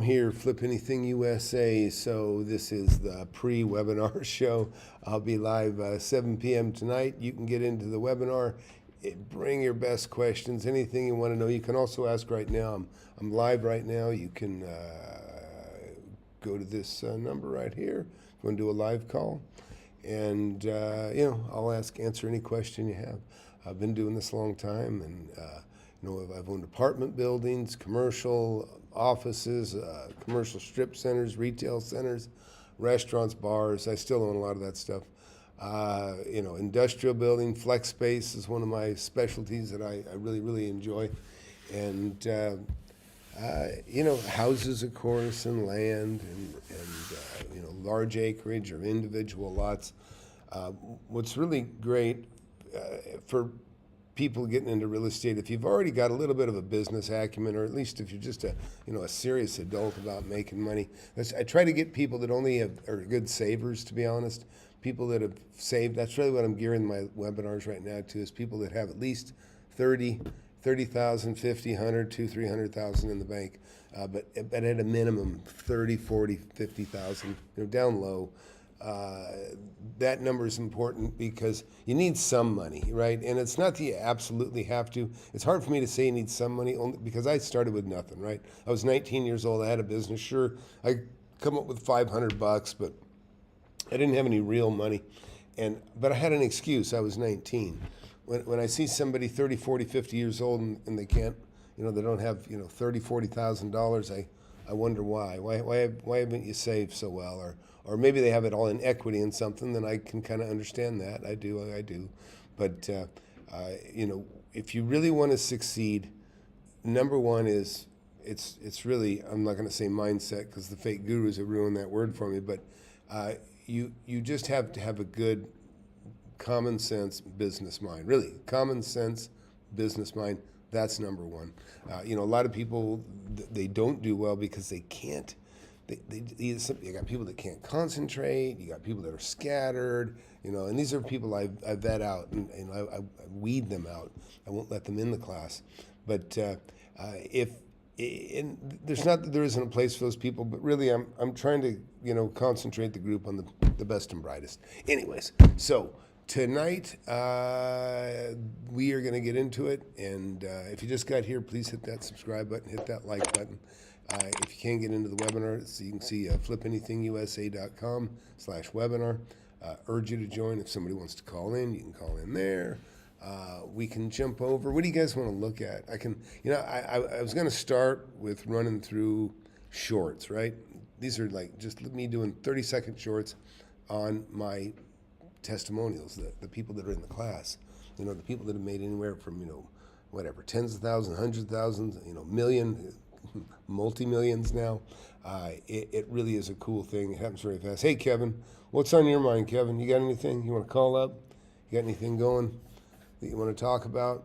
Here, FlipAnythingUSA. So this is the pre-webinar show. I'll be live 7 p.m. tonight. You can get into the webinar. Bring your best questions, anything you want to know. You can also ask right now. I'm live right now. You can go to this number right here. Go and do a live call, and I'll answer any question you have. I've been doing this a long time, and I've owned apartment buildings, commercial offices, commercial strip centers, retail centers, restaurants, bars. I still own a lot of that stuff. Industrial building, flex space is one of my specialties that I really, really enjoy. And, houses, of course, and land, and large acreage or individual lots. What's really great for people getting into real estate, if you've already got a little bit of a business acumen, or at least if you're just a serious adult about making money. I try to get people that are good savers, to be honest. People that have saved. That's really what I'm gearing my webinars right now to, is people that have at least 30,000, 50, 100, 200, 300,000 in the bank, but at a minimum 30, 40, 50,000, down low. That number is important because you need some money, right? And it's not that you absolutely have to. It's hard for me to say you need some money, only because I started with nothing, right? I was 19 years old. I had a business. Sure, I come up with $500, but I didn't have any real money. But I had an excuse. I was 19. When I see somebody 30, 40, 50 years old and they can't, they don't have, $30,000, $40,000, I wonder why. Why haven't you saved so well? Or maybe they have it all in equity in something, then I can kind of understand that. I do. But, if you really want to succeed, number one is, it's really, I'm not going to say mindset because the fake gurus have ruined that word for me, but you just have to have a good common sense business mind. Really, common sense business mind. That's number one. A lot of people, they don't do well because they can't. You got people that can't concentrate. You got people that are scattered. And these are people I vet out and I weed them out. I won't let them in the class. But there isn't a place for those people. But really, I'm trying to concentrate the group on the best and brightest. Anyways, so tonight we are going to get into it. And if you just got here, please hit that subscribe button, hit that like button. If you can't get into the webinar, so you can see FlipAnythingUSA.com/webinar. Urge you to join. If somebody wants to call in, you can call in there. We can jump over. What do you guys want to look at? I was going to start with running through shorts, right? These are like just me doing 30-second shorts on my testimonials, the people that are in the class. The people that have made anywhere from, tens of thousands, hundreds of thousands, million, multi-millions now. It really is a cool thing. It happens very fast. Hey, Kevin, what's on your mind, Kevin? You got anything you want to call up? You got anything going that you want to talk about?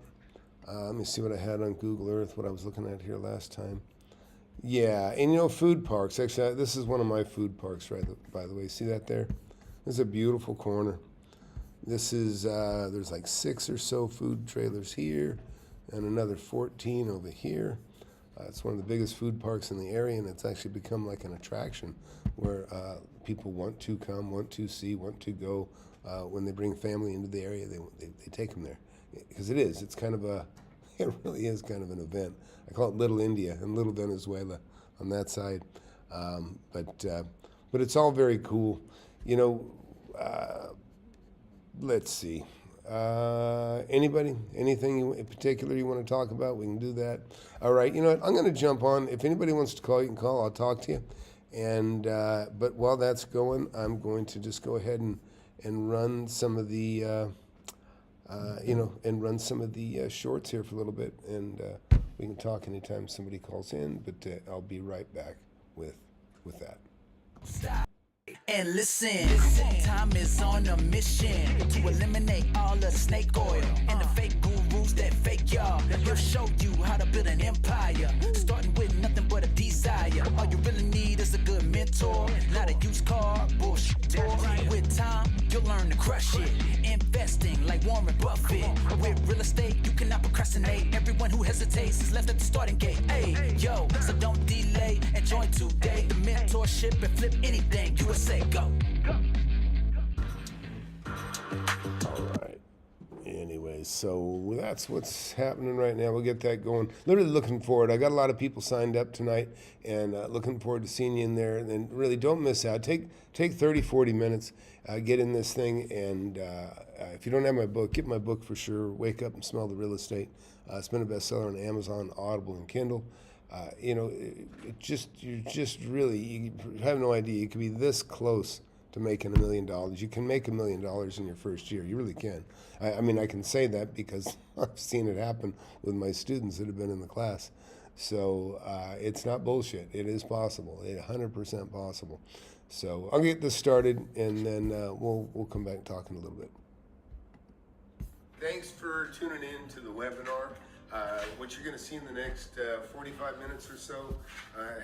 Let me see what I had on Google Earth, what I was looking at here last time. Yeah, and food parks. Actually, this is one of my food parks, right, by the way. See that there? This is a beautiful corner. This is, there's like 6 or so food trailers here and another 14 over here. It's one of the biggest food parks in the area, and it's actually become like an attraction where people want to come, want to see, want to go. When they bring family into the area, they take them there. Because it's kind of it really is kind of an event. I call it Little India and Little Venezuela on that side. But it's all very cool. Let's see. Anybody? Anything in particular you want to talk about? We can do that. All right. You know what? I'm going to jump on. If anybody wants to call, you can call. I'll talk to you. And but while that's going, I'm going to just go ahead and run some of the shorts here for a little bit, and we can talk anytime somebody calls in. But I'll be right back with that. Stop and listen. Time is on a mission to eliminate all the snake oil and the fake gurus that fake y'all. He'll show you how to build an empire, starting with nothing but a desire. All you really need is a good mentor, not a used car bullshit. With time, you'll learn to crush it. Investing like Warren Buffett. With real estate, you cannot procrastinate. Everyone who hesitates is left at the starting gate. Hey, yo, so don't delay and join today. The mentorship and flip anything USA. Go. All right. Anyways, so that's what's happening right now. We'll get that going. Literally looking forward. I got a lot of people signed up tonight, and looking forward to seeing you in there. And really, don't miss out. Take 30, 40 minutes, get in this thing, and if you don't have my book, get my book for sure. Wake Up and Smell the Real Estate. It's been a bestseller on Amazon, Audible, and Kindle. You have no idea. You could be this close to making $1 million. You can make $1 million in your first year. You really can. I mean, I can say that because I've seen it happen with my students that have been in the class. So it's not bullshit. It is possible. It's 100% possible. So I'll get this started, and then we'll come back and talk in a little bit. Thanks for tuning in to the webinar. What you're going to see in the next 45 minutes or so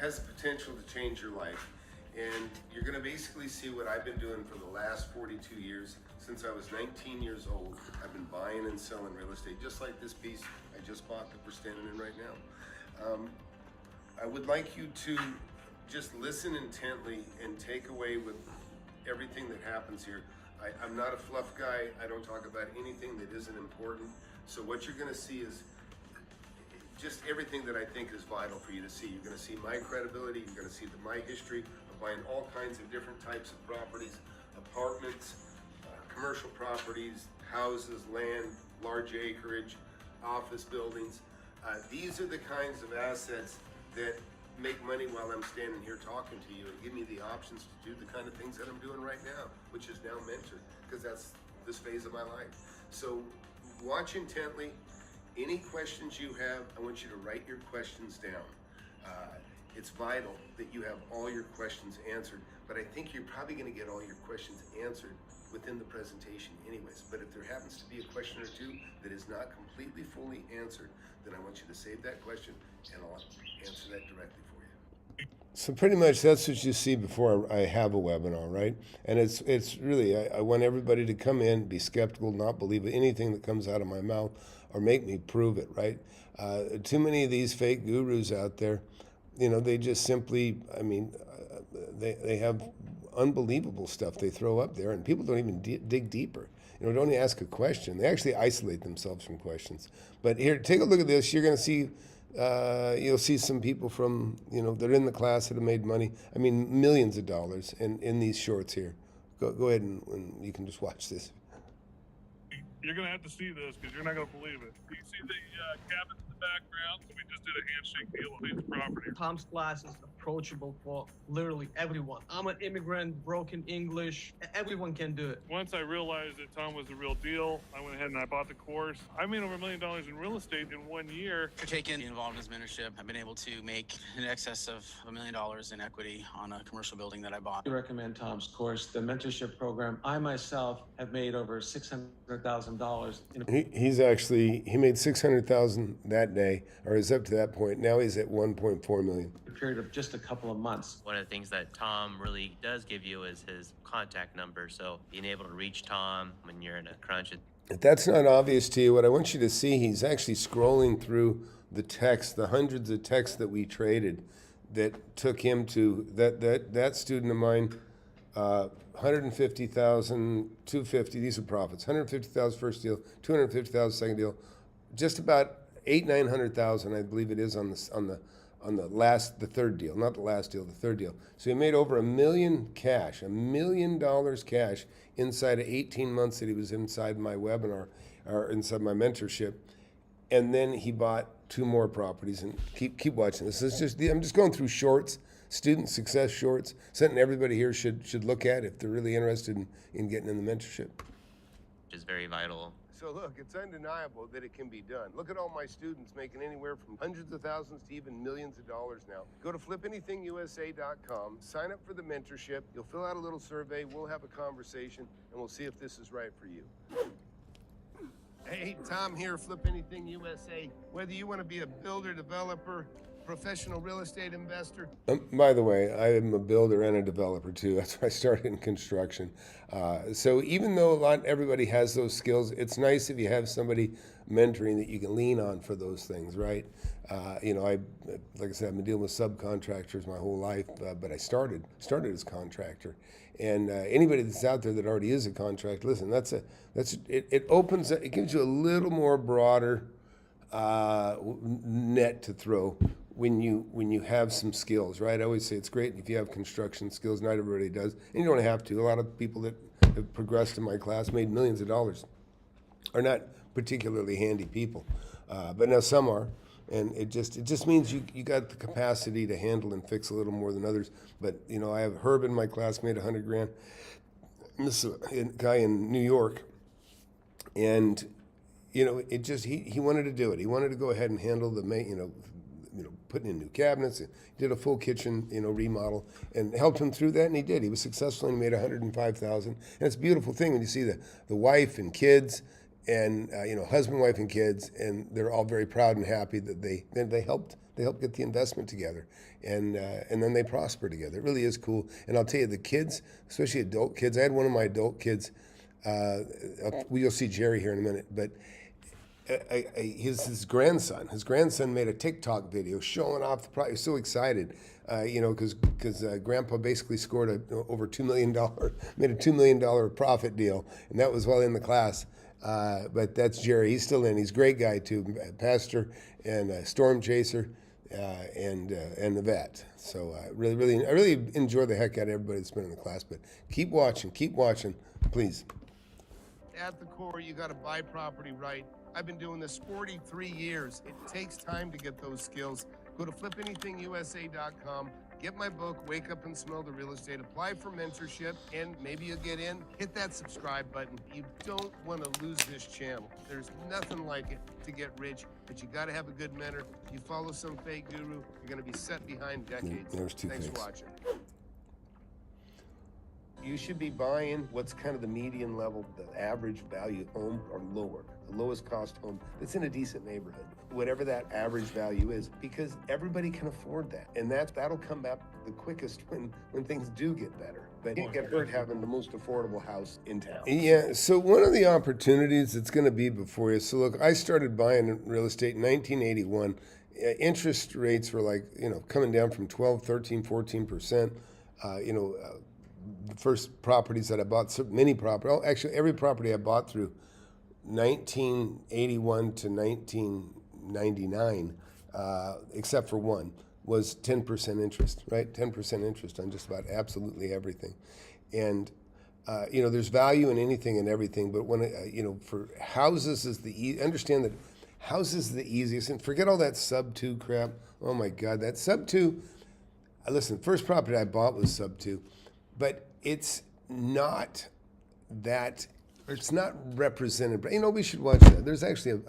has the potential to change your life. And you're going to basically see what I've been doing for the last 42 years. Since I was 19 years old, I've been buying and selling real estate, just like this piece I just bought that we're standing in right now. I would like you to just listen intently and take away with everything that happens here. I'm not a fluff guy. I don't talk about anything that isn't important. So what you're going to see is just everything that I think is vital for you to see. You're going to see my credibility. You're going to see my history of buying all kinds of different types of properties, apartments, commercial properties, houses, land, large acreage, office buildings. These are the kinds of assets that make money while I'm standing here talking to you and give me the options to do the kind of things that I'm doing right now, which is now mentor, because that's this phase of my life. So watch intently. Any questions you have, I want you to write your questions down. It's vital that you have all your questions answered, but I think you're probably going to get all your questions answered within the presentation anyways. But if there happens to be a question or two that is not completely fully answered, then I want you to save that question and I'll answer that directly for you. So pretty much that's what you see before I have a webinar, right? And it's really, I want everybody to come in, be skeptical, not believe anything that comes out of my mouth or make me prove it, right? Too many of these fake gurus out there, they just simply, they have unbelievable stuff they throw up there, and people don't even dig deeper. Don't ask a question. They actually isolate themselves from questions. But here, take a look at this. You're going to see, you'll see some people from, that are in the class that have made money. I mean, millions of dollars in these shorts here. Go ahead and you can just watch this. You're going to have to see this because you're not going to believe it. You see the cabins in the background? We just did a handshake deal on these properties. Tom's class is approachable for literally everyone. I'm an immigrant, broken English. Everyone can do it. Once I realized that Tom was the real deal, I went ahead and I bought the course. I made over $1 million in real estate in 1 year. For taking involved in his mentorship, I've been able to make in excess of $1 million in equity on a commercial building that I bought. I recommend Tom's course, the mentorship program. I myself have made over $600,000. He made $600,000 that day, or is up to that point. Now he's at 1.4 million. A period of just a couple of months. One of the things that Tom really does give you is his contact number. So being able to reach Tom when you're in a crunch. If that's not obvious to you, what I want you to see, he's actually scrolling through the text, the hundreds of texts that we traded that took him to that student of mine. 150,000, 250. These are profits. 150,000 first deal, 250,000 second deal, just about 900,000, I believe it is on the third deal, not the last deal, the third deal. So he made over $1 million cash, $1 million cash inside of 18 months that he was inside my webinar or inside my mentorship, and then he bought 2 more properties. And keep watching this. I'm just going through shorts. Student success shorts, something everybody here should look at if they're really interested in getting in the mentorship. Which is very vital. So look, it's undeniable that it can be done. Look at all my students making anywhere from hundreds of thousands to even millions of dollars now. Go to FlipAnythingUSA.com, sign up for the mentorship. You'll fill out a little survey. We'll have a conversation, and we'll see if this is right for you. Hey, Tom here, Flip Anything USA. Whether you want to be a builder, developer, professional real estate investor. By the way, I am a builder and a developer too. That's why I started in construction. So even though everybody has those skills, it's nice if you have somebody mentoring that you can lean on for those things, right? Like I said, I've been dealing with subcontractors my whole life, but I started as a contractor. And anybody that's out there that already is a contractor, listen, it gives you a little more broader net to throw when you have some skills, right? I always say it's great if you have construction skills. Not everybody does, and you don't have to. A lot of people that have progressed in my class, made millions of dollars, are not particularly handy people, but now some are, and it just means you got the capacity to handle and fix a little more than others. But I have Herb in my class, made $100 grand. This guy in New York, and he wanted to do it. He wanted to go ahead and handle putting in new cabinets. He did a full kitchen, remodel, and helped him through that, and he did. He was successful and he made $105,000. And it's a beautiful thing when you see the wife and kids, and husband, wife, and kids, and they're all very proud and happy that they helped get the investment together, and then they prosper together. It really is cool. And I'll tell you, the kids, especially adult kids. I had one of my adult kids. You'll see Jerry here in a minute, but. His grandson made a TikTok video showing off the product. He was so excited, because Grandpa basically scored over $2 million, made a $2 million profit deal, and that was while in the class. But that's Jerry. He's still in. He's a great guy too, pastor and storm chaser, and the vet. So I really enjoy the heck out of everybody that's been in the class. But keep watching, please. At the core, you got to buy property right. I've been doing this 43 years. It takes time to get those skills. Go to FlipAnythingUSA.com, get my book, Wake Up and Smell the Real Estate, apply for mentorship, and maybe you'll get in. Hit that subscribe button. You don't want to lose this channel. There's nothing like it to get rich, but you got to have a good mentor. If you follow some fake guru, you're going to be set behind decades. There's two Thanks fakes. for watching. You should be buying what's kind of the median level, the average value home, or lower, the lowest cost home that's in a decent neighborhood, whatever that average value is, because everybody can afford that. And that'll come back the quickest when things do get better. But you get hurt having the most affordable house in town. Yeah, so one of the opportunities that's going to be before you, so look, I started buying real estate in 1981. Interest rates were coming down from 12, 13, 14%. The first properties that I bought, actually every property I bought through 1981 to 1999, except for one, was 10% interest, right? 10% interest on just about absolutely everything. And, there's value in anything and everything, but when, for houses understand that houses is the easiest, and forget all that sub-2 crap. Oh my God, that sub-2, listen, first property I bought was sub-2. But it's not represented. But we should watch that. There's actually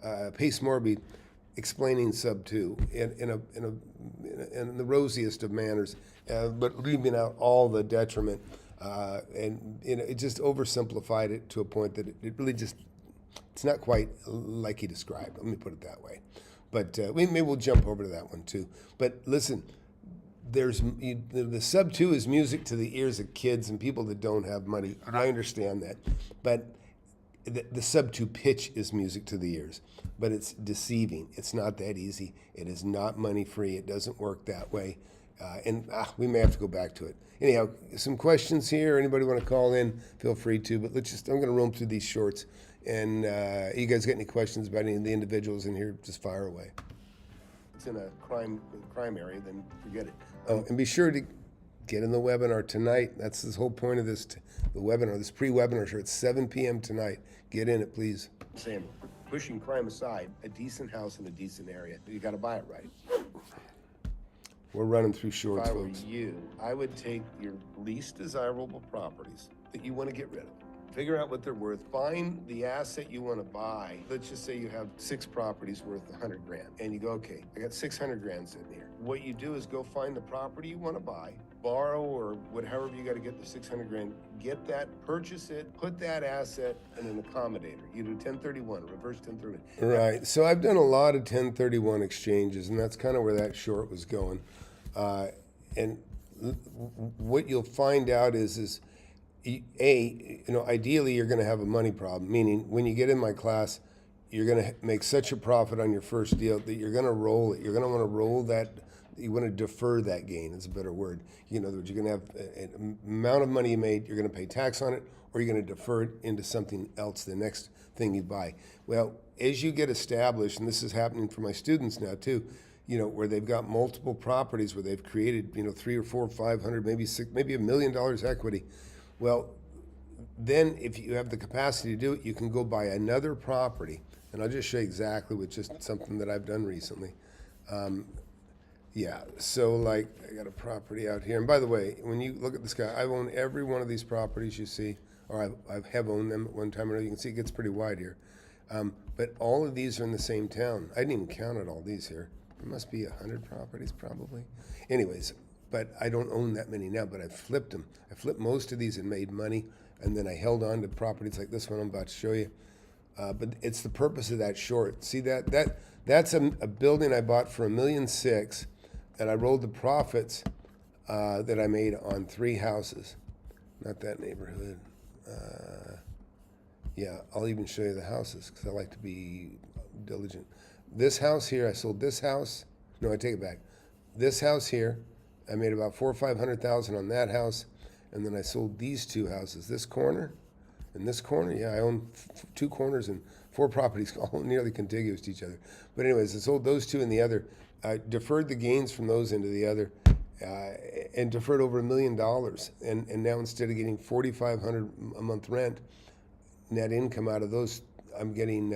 a Pace Morby explaining sub-2 in the rosiest of manners, but leaving out all the detriment, and it just oversimplified it to a point that it really it's not quite like he described. Let me put it that way. But maybe we'll jump over to that one too. But listen. The sub-2 is music to the ears of kids and people that don't have money. I understand that, but the sub-2 pitch is music to the ears, but it's deceiving. It's not that easy. It is not money free. It doesn't work that way, and we may have to go back to it. Anyhow, some questions here. Anybody want to call in? Feel free to. But I'm going to roam through these shorts, and you guys got any questions about any of the individuals in here? Just fire away. It's in a crime area, then forget it. And be sure to get in the webinar tonight. That's the whole point of the webinar, this pre-webinar show. It's 7 p.m. tonight. Get in it, please. Sam, pushing crime aside, a decent house in a decent area. You got to buy it right. We're running through shorts, folks. If I were you, I would take your least desirable properties that you want to get rid of. Figure out what they're worth. Find the asset you want to buy. Let's just say you have 6 properties worth 100 grand. And you go, okay, I got 600 grand sitting here. What you do is go find the property you want to buy, borrow or however you got to get the 600 grand, get that, purchase it, put that asset in an accommodator. You do 1031, reverse 1031. Right. So I've done a lot of 1031 exchanges, and that's kind of where that short was going. And what you'll find out is ideally you're going to have a money problem, meaning when you get in my class, you're going to make such a profit on your first deal that you're going to roll it. You're going to want to roll that. You want to defer that gain, is a better word. In other words, you're going to have an amount of money you made, you're going to pay tax on it, or you're going to defer it into something else, the next thing you buy. Well, as you get established, and this is happening for my students now too, where they've got multiple properties where they've created, 300 or 400 or 500, maybe $1 million equity. Well, then if you have the capacity to do it, you can go buy another property. And I'll just show you exactly with just something that I've done recently. Yeah, so like I got a property out here. And by the way, when you look at this guy, I've owned every one of these properties you see, or I have owned them at one time or another. You can see it gets pretty wide here. But all of these are in the same town. I didn't even count all these here. There must be 100 properties probably. Anyways, but I don't own that many now, but I've flipped them. I flipped most of these and made money, and then I held on to properties like this one I'm about to show you. But it's the purpose of that short. See that's a building I bought for $1.6 million, and I rolled the profits that I made on 3 houses. Not that neighborhood. Yeah, I'll even show you the houses because I like to be diligent. This house here, I sold this house. No, I take it back. This house here, I made about $400,000 or $500,000 on that house, and then I sold these 2 houses. This corner and this corner. Yeah, I own 2 corners and 4 properties, all nearly contiguous to each other. But anyways, I sold those 2 and the other. I deferred the gains from those into the other, and deferred over $1 million. And now instead of getting $4,500 a month rent, net income out of those, I'm getting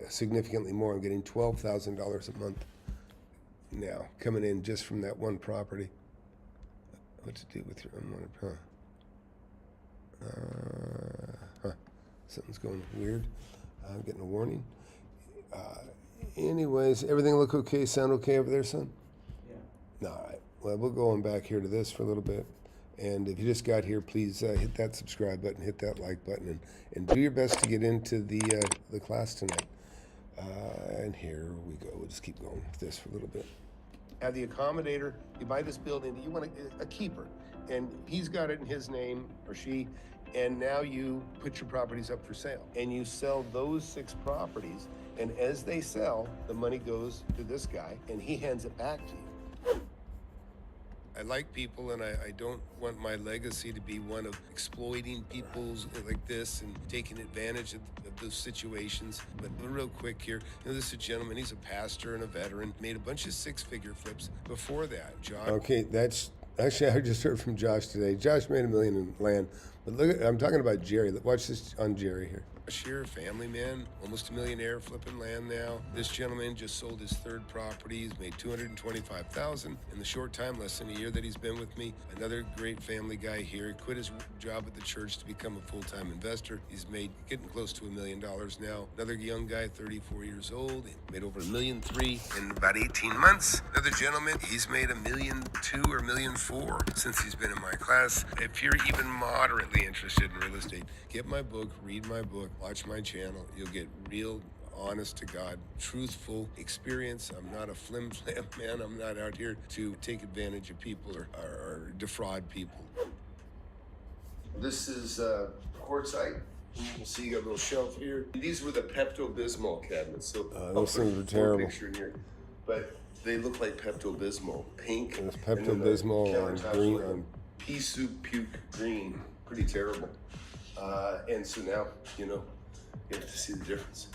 significantly more. I'm getting $12,000 a month now coming in just from that one property. What to do with your unwanted, something's going weird. I'm getting a warning. Anyways, everything look okay? Sound okay over there, son? Yeah. All right. Well, we'll go on back here to this for a little bit. And if you just got here, please hit that subscribe button, hit that like button, and do your best to get into the class tonight. And here we go. We'll just keep going with this for a little bit. Have the accommodator, you buy this building, you want a keeper, and he's got it in his name, or she, and now you put your properties up for sale. And you sell those 6 properties, and as they sell, the money goes to this guy, and he hands it back to you. I like people, and I don't want my legacy to be one of exploiting people's like this and taking advantage of those situations. But real quick here, this is a gentleman, he's a pastor and a veteran, made a bunch of 6-figure flips before that. Josh. Okay, that's actually, I just heard from Josh today. Josh made $1 million in land, but look, I'm talking about Jerry. Watch this on Jerry here. Here, family man, almost a millionaire, flipping land now. This gentleman just sold his 3rd property. He's made $225,000 in the short time, less than a year that he's been with me. Another great family guy here. He quit his job at the church to become a full-time investor. He's made getting close to $1 million now. Another young guy, 34 years old, made over $1.3 million in about 18 months. Another gentleman, he's made $1.2 million or $1.4 million since he's been in my class. If you're even moderately interested in real estate, get my book, read my book, watch my channel. You'll get real, honest to God, truthful experience. I'm not a flim-flam man. I'm not out here to take advantage of people or defraud people. This is quartzite. You can see you got a little shelf here. These were the Pepto-Bismol cabinets. So those things are terrible. Picture in here. But they look like Pepto-Bismol, pink. It's Pepto-Bismol and green, and pea soup puke green. Pretty terrible. And so now, you have to see the difference.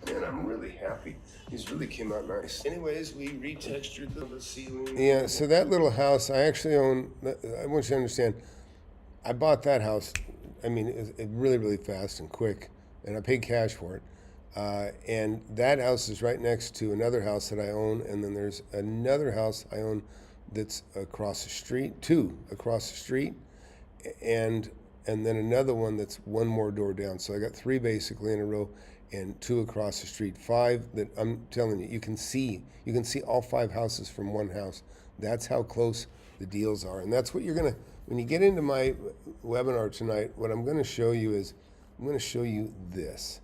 Man, I'm really happy. These really came out nice. Anyways, we retextured the ceiling. Yeah, so that little house, I actually own, I want you to understand, I bought that house, I mean, it really, really fast and quick, and I paid cash for it. And that house is right next to another house that I own, and then there's another house I own that's across the street, 2 across the street, and and then another one that's one more door down. So I got 3 basically in a row, and 2 across the street. 5 that I'm telling you, you can see all 5 houses from one house. That's how close the deals are, and that's what you're gonna, when you get into my webinar tonight, what I'm gonna show you is, I'm gonna show you this.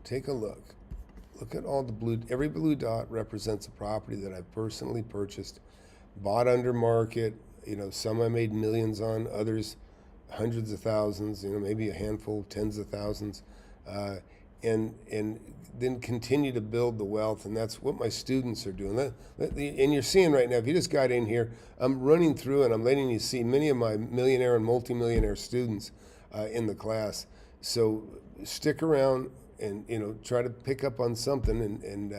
Take a look. Look at all the blue, every blue dot represents a property that I've personally purchased, bought under market. You know, some I made millions on, others hundreds of thousands, you know, maybe a handful, tens of thousands, and then continue to build the wealth. And that's what my students are doing. And you're seeing right now, if you just got in here, I'm running through and I'm letting you see many of my millionaire and multimillionaire students in the class. So stick around and, you know, try to pick up on something, and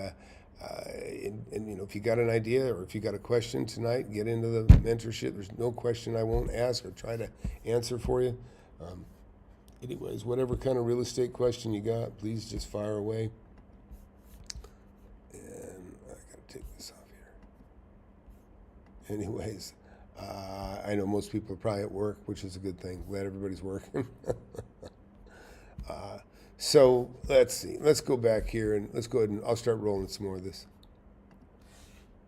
you know, if you got an idea or if you got a question tonight, get into the mentorship. There's no question I won't ask or try to answer for you. Anyways, whatever kind of real estate question you got, please just fire away. And I gotta take this off here. Anyways, I know most people are probably at work, which is a good thing. Glad everybody's working. So let's see. Let's go back here and let's go ahead and I'll start rolling some more of this.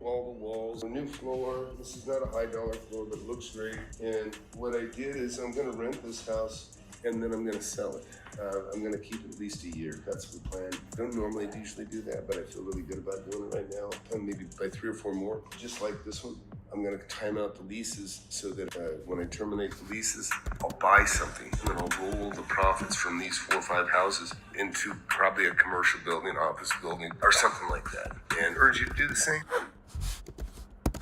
All the walls, a new floor. This is not a high dollar floor, but it looks great. And what I did is I'm going to rent this house and then I'm going to sell it. I'm going to keep it at least a year. That's the plan. I don't normally usually do that, but I feel really good about doing it right now. And maybe buy 3 or 4 more, just like this one. I'm going to time out the leases so that when I terminate the leases, I'll buy something and then I'll roll the profits from these 4 or 5 houses into probably a commercial building, office building, or something like that. And urge you to do the same.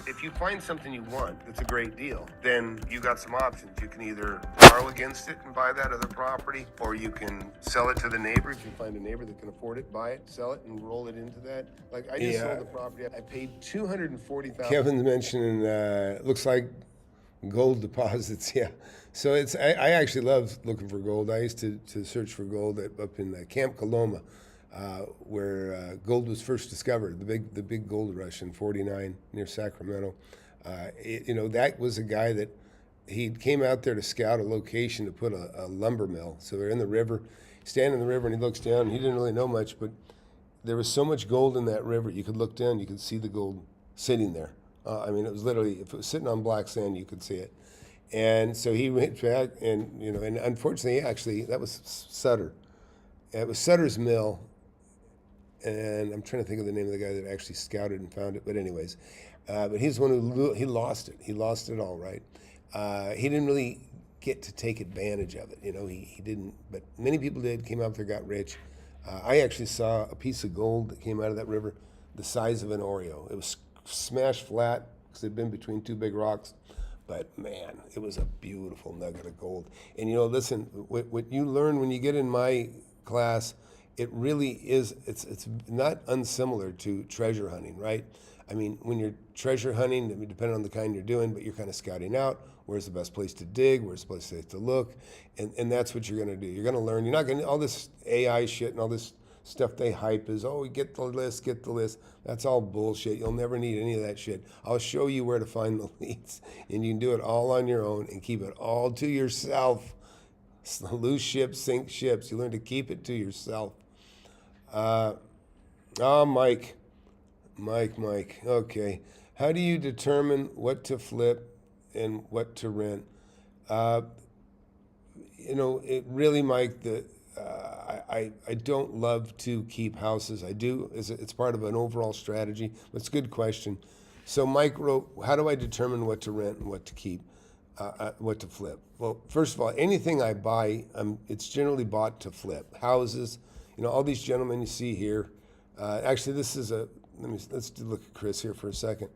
If you find something you want that's a great deal, then you got some options. You can either borrow against it and buy that other property, or you can sell it to the neighbor. If you find a neighbor that can afford it, buy it, sell it, and roll it into that. Like I just sold the property. I paid $240,000. Kevin's mentioning looks like gold deposits. Yeah, so it's I actually love looking for gold. I used to search for gold up in Camp Coloma. Where gold was first discovered, the big gold rush in '49 near Sacramento. You know, that was a guy that he came out there to scout a location to put a lumber mill. So they're in the river, standing in the river, and he looks down. And he didn't really know much, but there was so much gold in that river. You could look down, you could see the gold sitting there. I mean, it was literally, if it was sitting on black sand, you could see it. And so he went back, and you know, and unfortunately, actually, that was Sutter. It was Sutter's mill. And I'm trying to think of the name of the guy that actually scouted and found it. But anyways, but he's the one who, he lost it. He lost it all, right? He didn't really get to take advantage of it. You know, he didn't, but many people did, came out there, got rich. I actually saw a piece of gold that came out of that river the size of an Oreo. It was smashed flat because it'd been between 2 big rocks. But man, it was a beautiful nugget of gold. And you know, listen, what you learn when you get in my class, it really is, it's not unsimilar to treasure hunting, right? I mean, when you're treasure hunting, I mean, depending on the kind you're doing, but you're kind of scouting out, where's the best place to dig, where's the best place to look, and that's what you're gonna do. You're gonna learn, you're not gonna, all this AI shit and all this stuff they hype is, oh, get the list. That's all bullshit. You'll never need any of that shit. I'll show you where to find the leads, and you can do it all on your own and keep it all to yourself. Lose ships, sink ships. You learn to keep it to yourself. Mike. Okay. How do you determine what to flip and what to rent? You know, it really, Mike, I don't love to keep houses. I do. It's part of an overall strategy. But it's a good question. So Mike wrote, how do I determine what to rent and what to keep, what to flip? Well, first of all, anything I buy, it's generally bought to flip. Houses, you know, all these gentlemen you see here. Actually, this is let's look at Chris here for a second.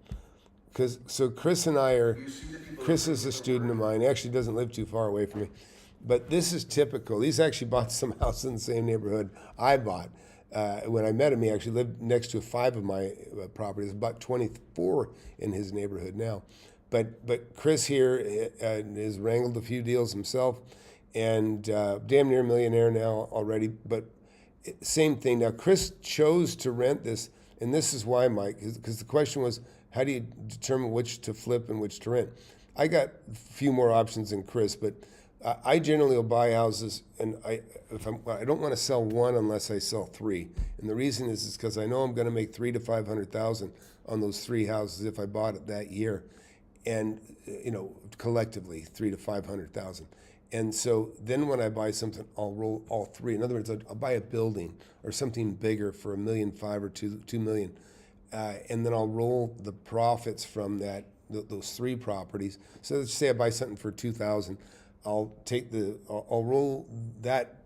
So Chris and I are, Chris is a student of mine. He actually doesn't live too far away from me. But this is typical. He's actually bought some house in the same neighborhood I bought. When I met him, he actually lived next to 5 of my properties, about 24 in his neighborhood now. But Chris here has wrangled a few deals himself, and damn near a millionaire now already. But same thing. Now, Chris chose to rent this, and this is why, Mike, because the question was, how do you determine which to flip and which to rent? I got a few more options than Chris, but I generally will buy houses, and I don't want to sell one unless I sell three. And the reason is because I know I'm going to make $300,000 to $500,000 on those three houses if I bought it that year, and collectively $300,000 to $500,000. And so then when I buy something, I'll roll all three. In other words, I'll buy a building or something bigger for $1.5 million or $2 million, and then I'll roll the profits from those three properties. So let's say I buy something for $2,000. I'll roll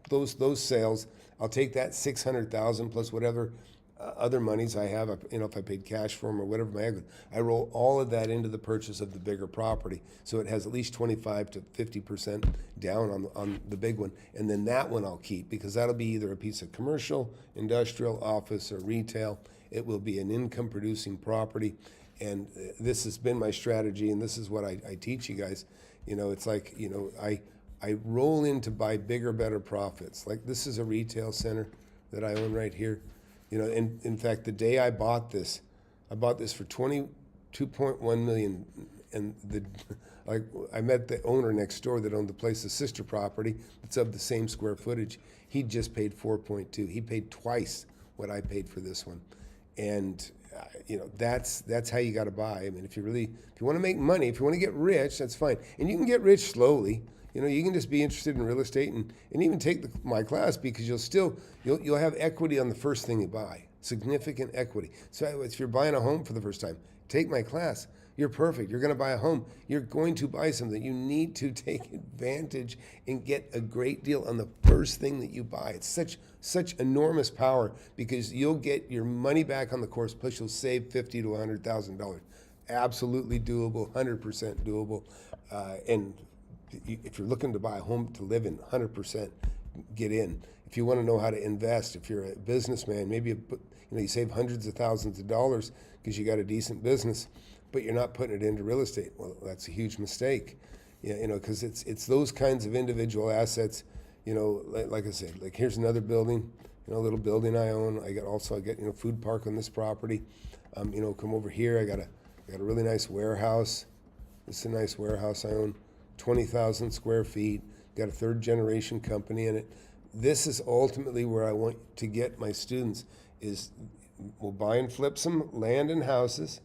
those sales. I'll take that $600,000 plus whatever other monies I have. If I paid cash for them or whatever my equity, I roll all of that into the purchase of the bigger property. So it has at least 25 to 50% down on the big one, and then that one I'll keep because that'll be either a piece of commercial, industrial, office, or retail. It will be an income-producing property, and this has been my strategy, and this is what I teach you guys. It's like, I roll in to buy bigger, better profits. Like this is a retail center that I own right here. And in fact, the day I bought this for $22.1 million, and I met the owner next door that owned the place, the sister property that's of the same square footage. He just paid 4.2. He paid twice what I paid for this one, and that's how you got to buy. I mean, if you want to make money, if you want to get rich, that's fine. And you can get rich slowly. You can just be interested in real estate and even take my class because you'll have equity on the first thing you buy, significant equity. So if you're buying a home for the first time, take my class. You're perfect. You're going to buy a home. You're going to buy something. You need to take advantage and get a great deal on the first thing that you buy. It's such enormous power because you'll get your money back on the course, plus you'll save $50,000 to $100,000. Absolutely doable, 100% doable. And if you're looking to buy a home to live in, 100% get in. If you want to know how to invest, if you're a businessman, maybe you save hundreds of thousands of dollars because you got a decent business, but you're not putting it into real estate. Well, that's a huge mistake. Because it's those kinds of individual assets. Like I said, like here's another building, a little building I own. I get food park on this property. Come over here. I got a really nice warehouse. This is a nice warehouse I own, 20,000 square feet. Got a third generation company in it. This is ultimately where I want to get my students is we'll buy and flip some land and houses.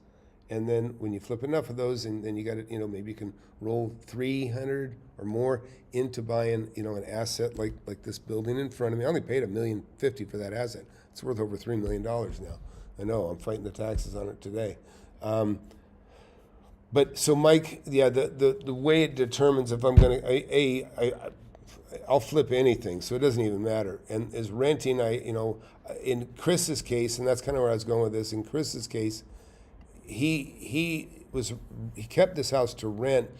And then when you flip enough of those, and then you got to, maybe you can roll 300 or more into buying, an asset like this building in front of me. I only paid $1.05 million for that asset. It's worth over $3 million now. I know, I'm fighting the taxes on it today. But so Mike, yeah, the way it determines if I'm going to, I'll flip anything, so it doesn't even matter. And as renting, in Chris's case, and that's kind of where I was going with this, in Chris's case, he kept this house to rent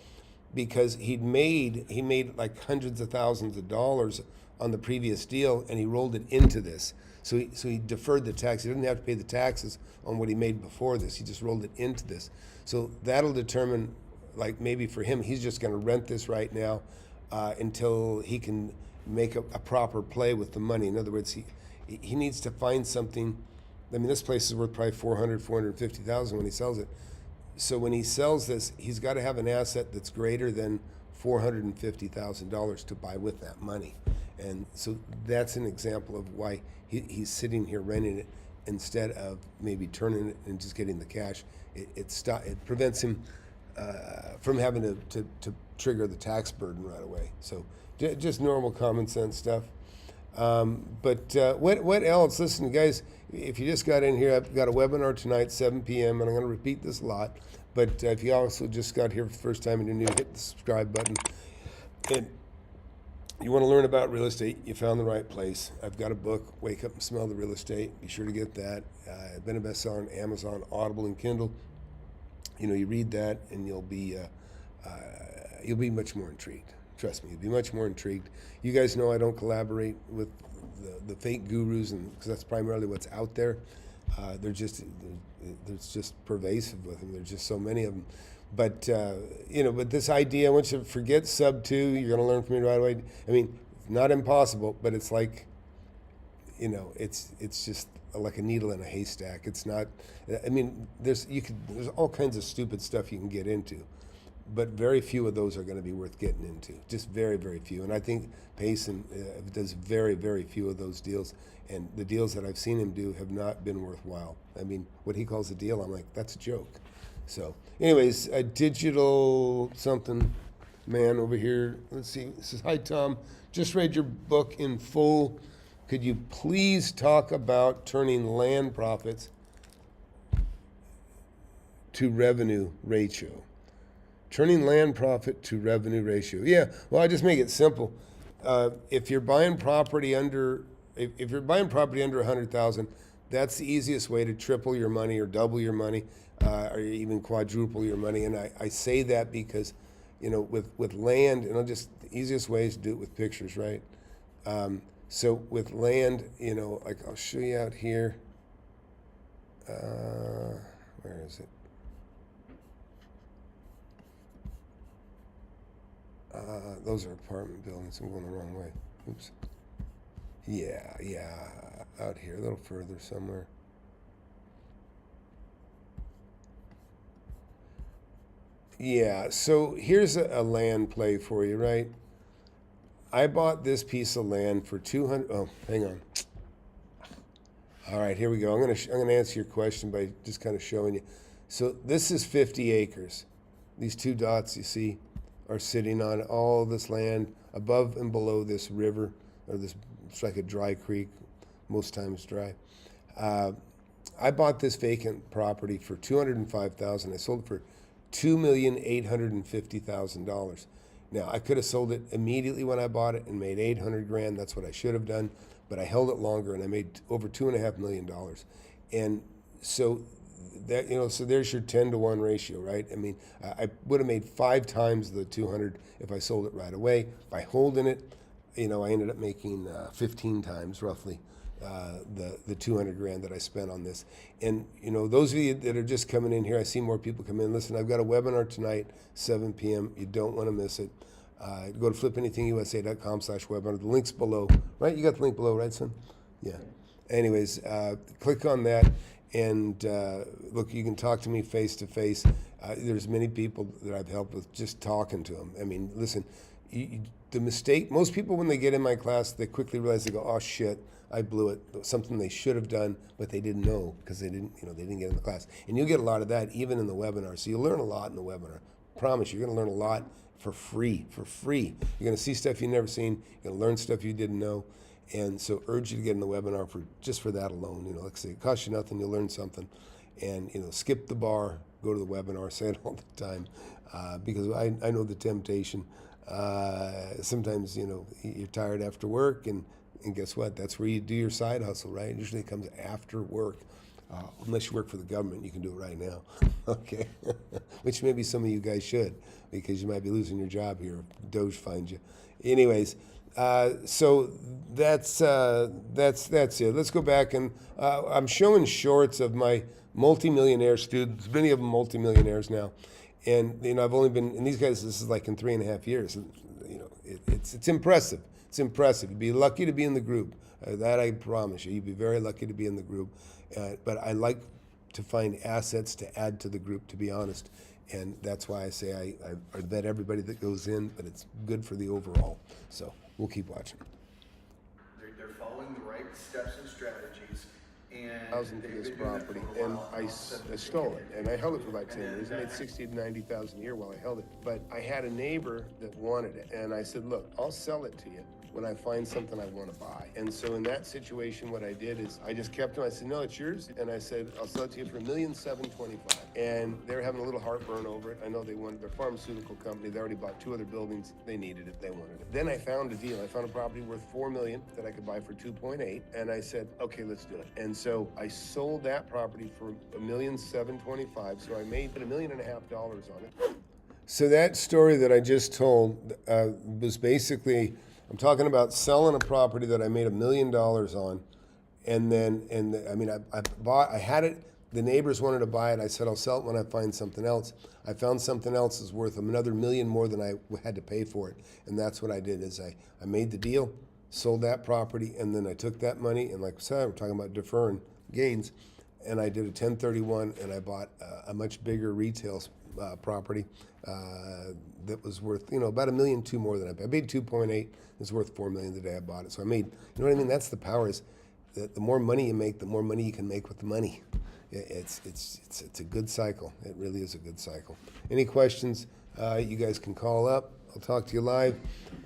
because he made like hundreds of thousands of dollars on the previous deal, and he rolled it into this. So he deferred the tax. He didn't have to pay the taxes on what he made before this. He just rolled it into this. So that'll determine, like maybe for him, he's just going to rent this right now until he can make a proper play with the money. In other words, he needs to find something. I mean, this place is worth probably $450,000 when he sells it. So when he sells this, he's got to have an asset that's greater than $450,000 to buy with that money. And so that's an example of why he's sitting here renting it instead of maybe turning it and just getting the cash. It prevents him from having to trigger the tax burden right away. So just normal common sense stuff. But what else? Listen, guys, if you just got in here, I've got a webinar tonight, 7 p.m., and I'm going to repeat this a lot. But if you also just got here for the first time and you're new, hit the subscribe button. And you want to learn about real estate, you found the right place. I've got a book, Wake Up and Smell the Real Estate. Be sure to get that. I've been a bestseller on Amazon, Audible, and Kindle. You read that, and you'll be much more intrigued. Trust me, you'll be much more intrigued. You guys know I don't collaborate with the fake gurus, and because that's primarily what's out there. They're just pervasive with them. There's just so many of them. But but this idea, I want you to forget sub 2. You're going to learn from me right away. I mean, not impossible, but it's like, it's just like a needle in a haystack. It's not. I mean, there's all kinds of stupid stuff you can get into, but very few of those are going to be worth getting into. Just very, very few. And I think Payson does very, very few of those deals. And the deals that I've seen him do have not been worthwhile. I mean, what he calls a deal, I'm like, that's a joke. So, anyways, a digital something man over here. Let's see. This is, hi, Tom. Just read your book in full. Could you please talk about turning land profits to revenue ratio? Turning land profit to revenue ratio. Yeah, well, I just make it simple. If you're buying property under, if you're buying property under 100,000, that's the easiest way to triple your money or double your money, or even quadruple your money. And I say that because, you know, with land, and the easiest way is to do it with pictures, right? So with land, you know, like I'll show you out here. Where is it? Those are apartment buildings. I'm going the wrong way. Oops. Yeah, out here, a little further somewhere. Yeah, so here's a land play for you, right? I bought this piece of land for 200. Oh, hang on. All right, here we go. I'm gonna answer your question by just kind of showing you. So this is 50 acres. These two dots you see are sitting on all this land above and below this river, or this, it's like a dry creek, most times dry. I bought this vacant property for $205,000. I sold it for $2,850,000. Now I could have sold it immediately when I bought it and made 800 grand. That's what I should have done, but I held it longer and I made over $2.5 million. And so that, you know, so there's your 10-to-1 ratio, right? I mean, I would have made 5 times the 200 if I sold it right away. By holding it, you know, I ended up making 15 times roughly the 200 grand that I spent on this. And, you know, those of you that are just coming in here, I see more people come in. Listen, I've got a webinar tonight, 7 p.m. You don't want to miss it. Go to FlipAnythingUSA.com/webinar. The link's below, right? You got the link below, right, son? Yeah. Anyways, click on that. And look, you can talk to me face to face. There's many people that I've helped with just talking to them. I mean, listen, the mistake, most people when they get in my class, they quickly realize, they go, oh shit, I blew it. Something they should have done, but they didn't know because they didn't get in the class. And you'll get a lot of that even in the webinar. So you'll learn a lot in the webinar. Promise you're gonna learn a lot for free. You're gonna see stuff you've never seen. You're gonna learn stuff you didn't know. And so urge you to get in the webinar just for that alone. You know, like I say, it costs you nothing, you'll learn something. And, you know, skip the bar, go to the webinar, say it all the time. Because I know the temptation. Sometimes, you know, you're tired after work, and guess what? That's where you do your side hustle, right? Usually it comes after work. Unless you work for the government, you can do it right now. Okay? Which maybe some of you guys should, because you might be losing your job here if Doge finds you. Anyways, so that's it. Let's go back, and I'm showing shorts of my multimillionaire students. Many of them multimillionaires now, and you know I've only been, and these guys, this is like in 3.5 years. And, you know, it's impressive. It's impressive. You'd be lucky to be in the group. That I promise you. You'd be very lucky to be in the group. But I like to find assets to add to the group, to be honest. And that's why I say I vet everybody that goes in, but it's good for the overall. So we'll keep watching. They're following the right steps and strategies. And $1,000 for this property, and I stole it, and I held it for about 10 years. I made $60,000 to $90,000 a year while I held it. But I had a neighbor that wanted it, and I said, look, I'll sell it to you when I find something I want to buy. And so in that situation, what I did is I just kept him. I said, no, it's yours. And I said, I'll sell it to you for $1,725,000. And they were having a little heartburn over it. I know they wanted, their pharmaceutical company, they already bought 2 other buildings. They needed it, they wanted it. Then I found a deal. I found a property worth $4 million that I could buy for 2.8. And I said, okay, let's do it. And so I sold that property for $1,725,000. So I made $1.5 million on it. So that story that I just told was basically, I'm talking about selling a property that I made $1 million on, and then, I had it, the neighbors wanted to buy it, I said I'll sell it when I find something else. I found something else is worth another $1 million more than I had to pay for it, and that's what I did, is I made the deal, sold that property, and then I took that money, and like I said, we're talking about deferring gains, and I did a 1031, and I bought a much bigger retail property that was worth, about $1.2 million more than I paid. I paid 2.8. It's worth $4 million the day I bought it. So I made, you know what I mean? That's the power. Is that the more money you make, the more money you can make with the money. It's a good cycle. It really is a good cycle. Any questions? You guys can call up. I'll talk to you live.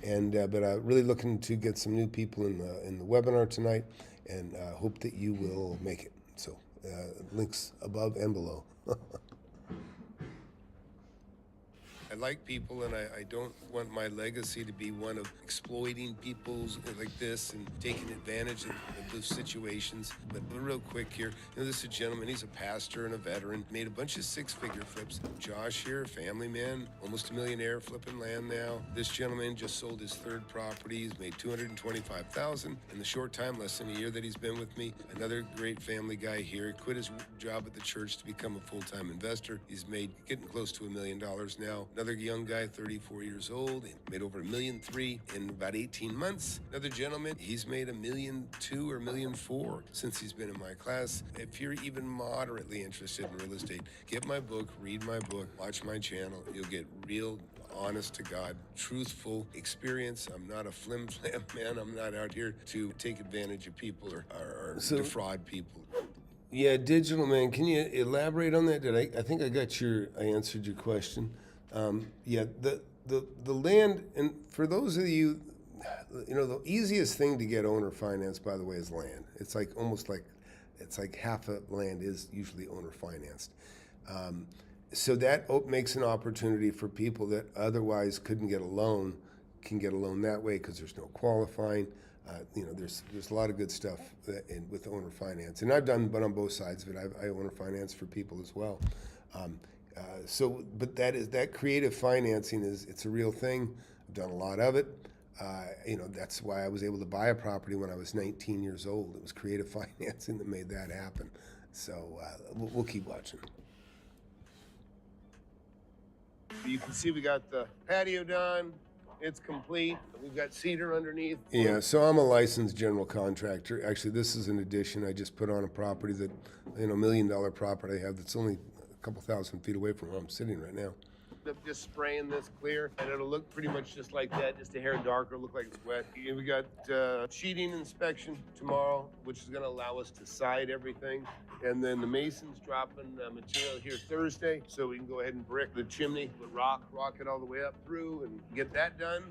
And but really looking to get some new people in the webinar tonight, and hope that you will make it. So links above and below. I like people, and I don't want my legacy to be one of exploiting people like this and taking advantage of those situations. But real quick here, this is a gentleman, he's a pastor and a veteran, made a bunch of six-figure flips. Josh here, family man, almost a millionaire, flipping land now. This gentleman just sold his third property. He's made $225,000 in the short time, less than a year that he's been with me. Another great family guy here, quit his job at the church to become a full-time investor. He's made getting close to $1 million now. Another young guy, 34 years old, made over $1.3 million in about 18 months. Another gentleman, he's made $1.2 million or $1.4 million since he's been in my class. If you're even moderately interested in real estate, get my book, read my book, watch my channel. You'll get real, honest to God, truthful experience. I'm not a flim-flam man. I'm not out here to take advantage of people or defraud people. Yeah, digital man, can you elaborate on that? I think I answered your question. Yeah, the land, and for those of you, the easiest thing to get owner finance, by the way, is land. It's like it's like half of land is usually owner financed. So that makes an opportunity for people that otherwise couldn't get a loan, can get a loan that way because there's no qualifying. There's a lot of good stuff with owner finance, and I've done, but on both sides of it, I owner finance for people as well. But that creative financing it's a real thing. I've done a lot of it. That's why I was able to buy a property when I was 19 years old. It was creative financing that made that happen. So we'll keep watching. You can see we got the patio done. It's complete. We've got cedar underneath. Yeah, so I'm a licensed general contractor. Actually, this is an addition I just put on a property that, $1 million property I have that's only a couple thousand feet away from where I'm sitting right now. Just spraying this clear, and it'll look pretty much just like that, just a hair darker, look like it's wet. We got sheeting inspection tomorrow, which is going to allow us to side everything. And then the mason's dropping material here Thursday, so we can go ahead and brick the chimney with rock it all the way up through and get that done.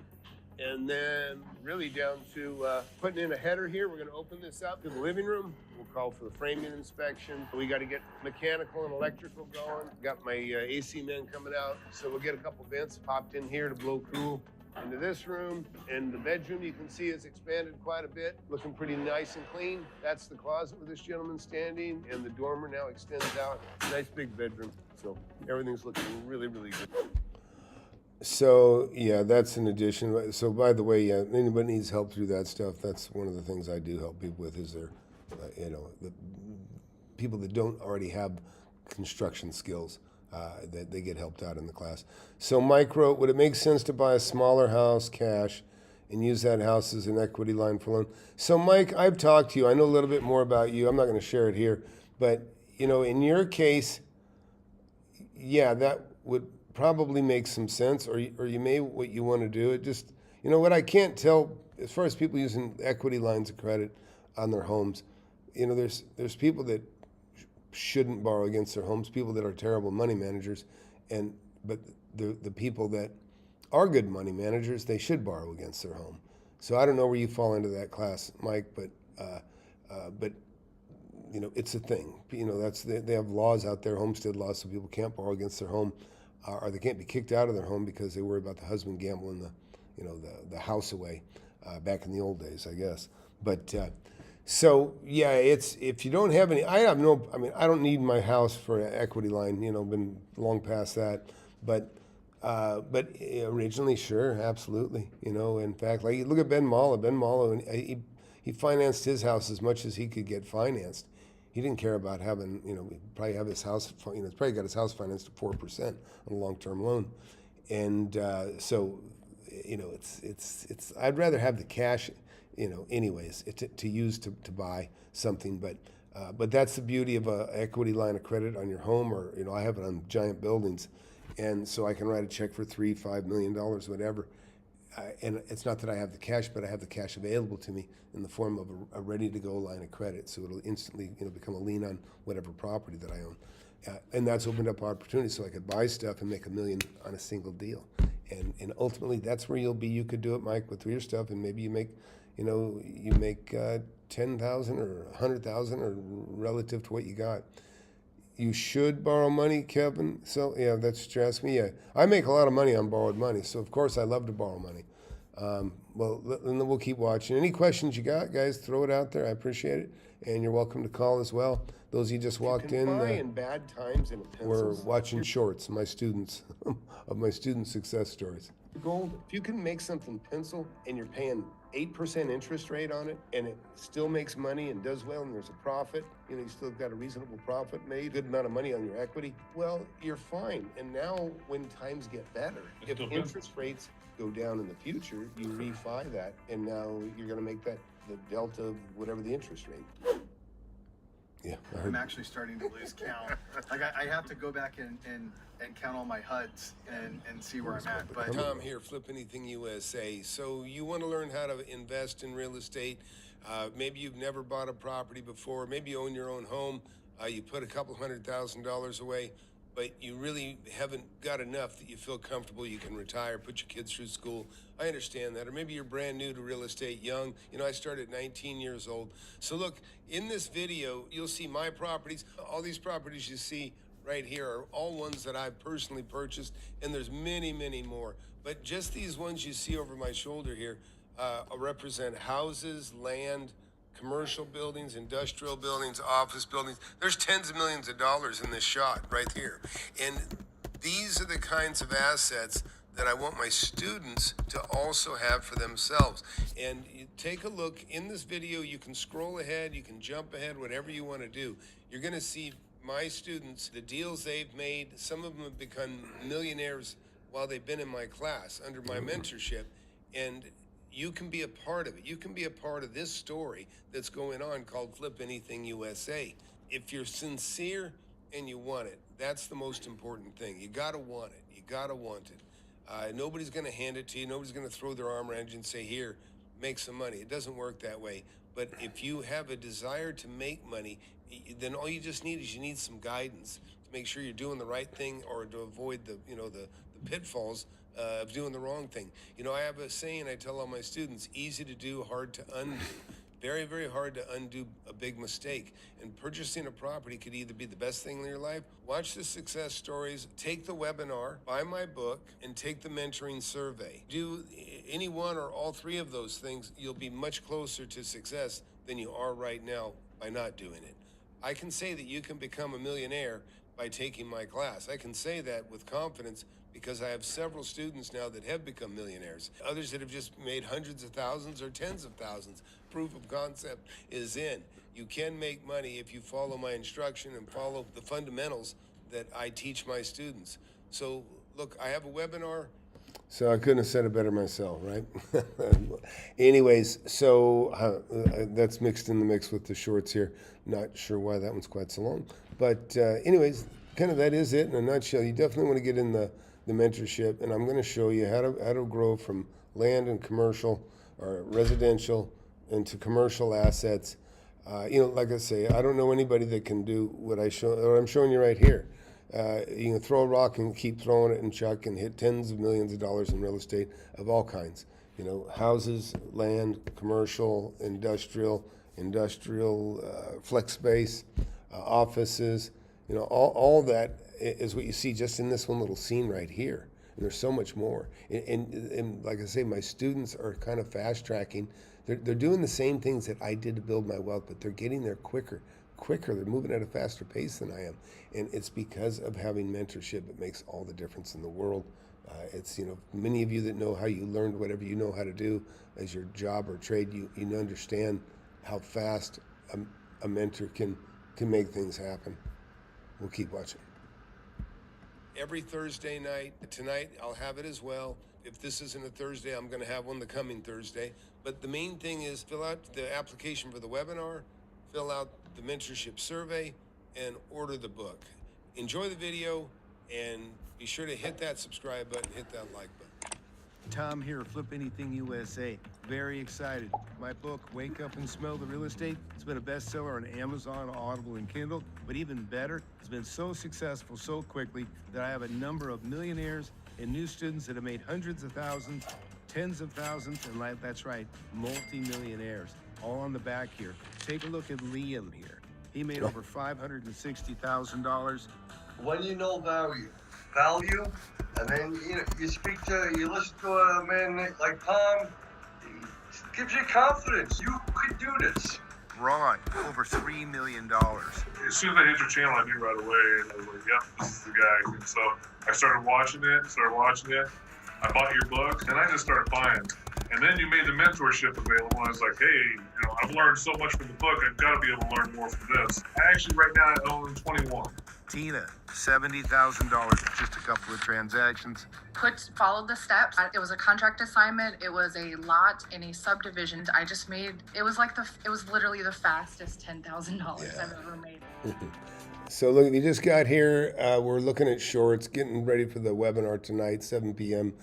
And then really down to putting in a header here. We're going to open this up to the living room. We'll call for the framing inspection. We got to get mechanical and electrical going. Got my AC men coming out. So we'll get a couple vents popped in here to blow cool into this room. And the bedroom, you can see, is expanded quite a bit. Looking pretty nice and clean. That's the closet where this gentleman's standing. And the dormer now extends out. Nice big bedroom. So everything's looking really, really good. So, yeah, that's an addition. So, by the way, yeah, anybody needs help through that stuff, that's one of the things I do help people with, is the people that don't already have construction skills, that they get helped out in the class. So, Mike wrote, would it make sense to buy a smaller house cash and use that house as an equity line for loan? So, Mike, I've talked to you. I know a little bit more about you. I'm not going to share it here. But, in your case, yeah, that would probably makes some sense, or you may what you want to do. It just, what I can't tell as far as people using equity lines of credit on their homes, there's people that shouldn't borrow against their homes, people that are terrible money managers, but the people that are good money managers, they should borrow against their home. So I don't know where you fall into that class, Mike, but it's a thing. They have laws out there, homestead laws, so people can't borrow against their home. Or they can't be kicked out of their home because they worry about the husband gambling the house away, back in the old days, I guess. But so yeah, it's, if you don't have any, I don't need my house for an equity line. Been long past that. But originally, sure, absolutely. In fact, like look at Ben Mallow. Ben Mallow, and he financed his house as much as he could get financed. He didn't care about having, probably have his house, he's probably got his house financed at 4% on a long-term loan. And so, it's I'd rather have the cash, anyways, to use to buy something. But that's the beauty of a equity line of credit on your home, or, I have it on giant buildings. And so I can write a check for $3, $5 million, whatever. And it's not that I have the cash, but I have the cash available to me in the form of a ready-to-go line of credit. So it'll instantly, become a lien on whatever property that I own. And that's opened up opportunities so I could buy stuff and make $1 million on a single deal. And ultimately, that's where you'll be. You could do it, Mike, with your stuff, and maybe you make, 10,000 or 100,000 or relative to what you got. You should borrow money, Kevin. So yeah, that's stressed me. Yeah, I make a lot of money on borrowed money, so of course I love to borrow money. Well, then we'll keep watching. Any questions you got, guys? Throw it out there. I appreciate it, and you're welcome to call as well. Those of you just walked in. In bad times and We're watching shorts, my students, of my student success stories. gold. If you can make something pencil and you're paying 8% interest rate on it, and it still makes money and does well, and there's a profit, you still got a reasonable profit made, good amount of money on your equity, well, you're fine. And now when times get better, if interest rates go down in the future, you refi that, and now you're gonna make that the delta of whatever the interest rate. Yeah, I'm actually starting to lose count. Like I have to go back and count all my HUDs and see where I'm at. But Tom here, Flip Anything USA. So you want to learn how to invest in real estate. Maybe you've never bought a property before. Maybe you own your own home. You put a couple $100,000 away, but you really haven't got enough that you feel comfortable you can retire, put your kids through school. I understand that. Or maybe you're brand new to real estate, young. I started at 19 years old. So look, in this video, you'll see my properties. All these properties you see right here are all ones that I've personally purchased, and there's many, many more. But just these ones you see over my shoulder here represent houses, land, commercial buildings, industrial buildings, office buildings. There's tens of millions of dollars in this shot right here. And these are the kinds of assets that I want my students to also have for themselves. And you take a look in this video, you can scroll ahead, you can jump ahead, whatever you want to do. You're gonna see my students, the deals they've made. Some of them have become millionaires while they've been in my class under my mentorship. And you can be a part of it. You can be a part of this story that's going on called Flip Anything USA. If you're sincere and you want it, that's the most important thing. You gotta want it. You gotta want it. Nobody's gonna hand it to you. Nobody's gonna throw their arm around you and say, here, make some money. It doesn't work that way. But if you have a desire to make money, then all you just need is you need some guidance to make sure you're doing the right thing or to avoid the pitfalls of doing the wrong thing. I have a saying I tell all my students: easy to do, hard to undo. Very, very hard to undo a big mistake. And purchasing a property could either be the best thing in your life. Watch the success stories, take the webinar, buy my book, and take the mentoring survey. Do any one or all three of those things, you'll be much closer to success than you are right now by not doing it. I can say that you can become a millionaire by taking my class. I can say that with confidence because I have several students now that have become millionaires. Others that have just made hundreds of thousands or tens of thousands. Proof of concept is in. You can make money if you follow my instruction and follow the fundamentals that I teach my students. So look, I have a webinar. So I couldn't have said it better myself, right? Anyways, so that's mixed in the mix with the shorts here. Not sure why that one's quite so long. But anyways, kind of that is it in a nutshell. You definitely want to get in the mentorship, and I'm going to show you how to grow from land and commercial or residential into commercial assets. Like I say, I don't know anybody that can do what I'm showing you right here. You can throw a rock and keep throwing it and chuck and hit tens of millions of dollars in real estate of all kinds. Houses, land, commercial, industrial, flex space, offices. All that is what you see just in this one little scene right here. And there's so much more. And like I say, my students are kind of fast tracking. They're doing the same things that I did to build my wealth, but they're getting there quicker. They're moving at a faster pace than I am. And it's because of having mentorship. It makes all the difference in the world. It's, many of you that know how you learned whatever you know how to do as your job or trade, you understand how fast a mentor can make things happen. We'll keep watching. Every Thursday night, tonight I'll have it as well. If this isn't a Thursday, I'm going to have one the coming Thursday. But the main thing is fill out the application for the webinar, fill out the mentorship survey, and order the book. Enjoy the video, and be sure to hit that subscribe button, hit that like button. Tom here, Flip Anything USA. Very excited. My book, Wake Up and Smell the Real Estate, it's been a bestseller on Amazon, Audible, and Kindle. But even better, it's been so successful so quickly that I have a number of millionaires and new students that have made hundreds of thousands, tens of thousands, and that's right, multi-millionaires, all on the back here. Take a look at Liam here. He made over $560,000. When you know value, and then you listen to a man like Tom, it gives you confidence. You could do this. Ron, over $3 million. As soon as I hit your channel, I knew right away, and I was like, yep, this is the guy. And so I started watching it. I bought your book, and I just started buying. And then you made the mentorship available, and I was like, hey, I've learned so much from the book, I've got to be able to learn more from this. I actually, right now, I own 21. Tina, $70,000 for just a couple of transactions. Followed the steps. It was a contract assignment. It was a lot in a subdivision. I just made, it was literally the fastest $10,000 I've ever made. So look, if you just got here, we're looking at shorts, getting ready for the webinar tonight, 7 p.m.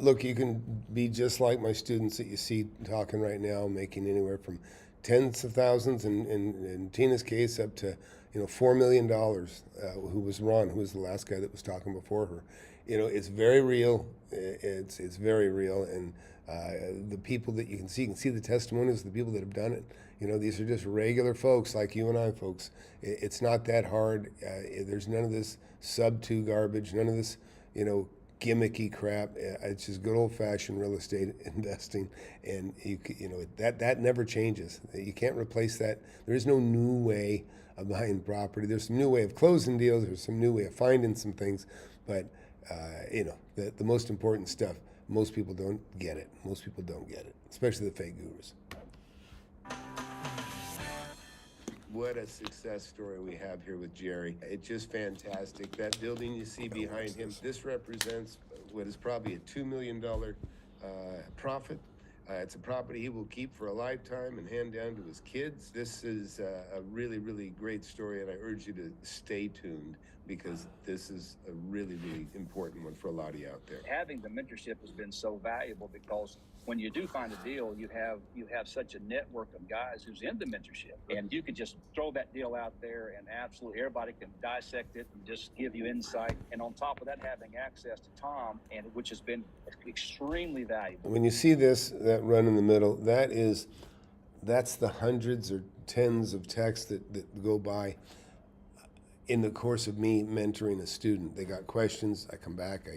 Look, you can be just like my students that you see talking right now, making anywhere from tens of thousands, and in Tina's case, up to $4 million. Who was Ron? Who was the last guy that was talking before her? It's very real. It's very real, and the people that you can see the testimonials of the people that have done it. These are just regular folks like you and I, folks. It's not that hard. There's none of this sub-2 garbage, none of this, gimmicky crap. It's just good old-fashioned real estate investing, and that never changes. You can't replace that. There is no new way of buying property. There's some new way of closing deals. There's some new way of finding some things, but the most important stuff, most people don't get it. Most people don't get it, especially the fake gurus. What a success story we have here with Jerry. It's just fantastic. That building you see behind him, this represents what is probably a $2 million profit. It's a property he will keep for a lifetime and hand down to his kids. This is a really, really great story, and I urge you to stay tuned because this is a really, really important one for a lot of you out there. Having the mentorship has been so valuable because when you do find a deal, you have such a network of guys who's in the mentorship, and you can just throw that deal out there and absolutely everybody can dissect it and just give you insight. And on top of that, having access to Tom, and which has been extremely valuable. When you see that run in the middle, that's the hundreds or tens of texts that go by in the course of me mentoring a student. They got questions, I come back,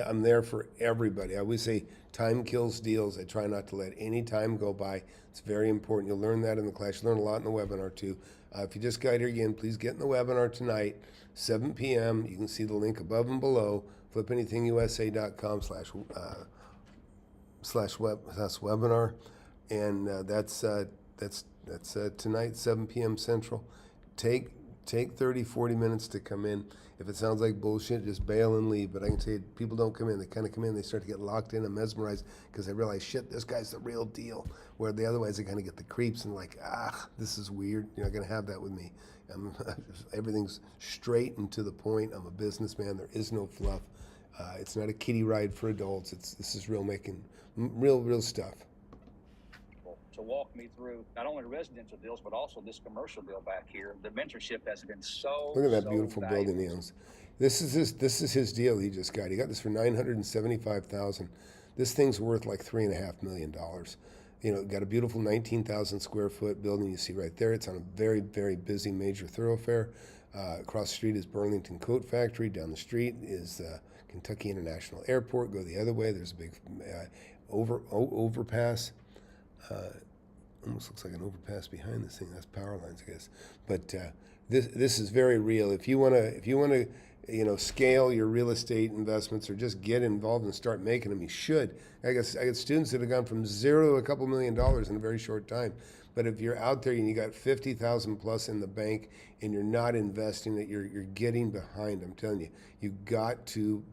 I'm there for everybody. I always say time kills deals. I try not to let any time go by. It's very important. You'll learn that in the class. You'll learn a lot in the webinar too. If you just got here again, please get in the webinar tonight, 7 p.m. You can see the link above and below, FlipAnythingUSA.com/webinar, and that's tonight, 7 p.m. Central. Take 30, 40 minutes to come in. If it sounds like bullshit, just bail and leave. But I can tell you, people don't come in. They kind of come in, they start to get locked in and mesmerized because they realize, shit, this guy's the real deal. Where otherwise they kind of get the creeps and like, this is weird. You're not going to have that with me. Everything's straight and to the point. I'm a businessman. There is no fluff. It's not a kiddie ride for adults. This is real stuff. To walk me through not only residential deals, but also this commercial deal back here. The mentorship has been so. Look at that beautiful building he owns. This is his deal he just got. He got this for $975,000. This thing's worth like $3.5 million. Got a beautiful 19,000 square foot building you see right there. It's on a very, very busy major thoroughfare. Across the street is Burlington Coat Factory. Down the street is Kentucky International Airport. Go the other way. There's a big overpass. Almost looks like an overpass behind this thing. That's power lines, I guess. But this is very real. If you want to scale your real estate investments or just get involved and start making them, you should. I got students that have gone from zero to a couple $1 million in a very short time. But if you're out there and you got 50,000 plus in the bank and you're not investing it, you're getting behind. I'm telling you, you got to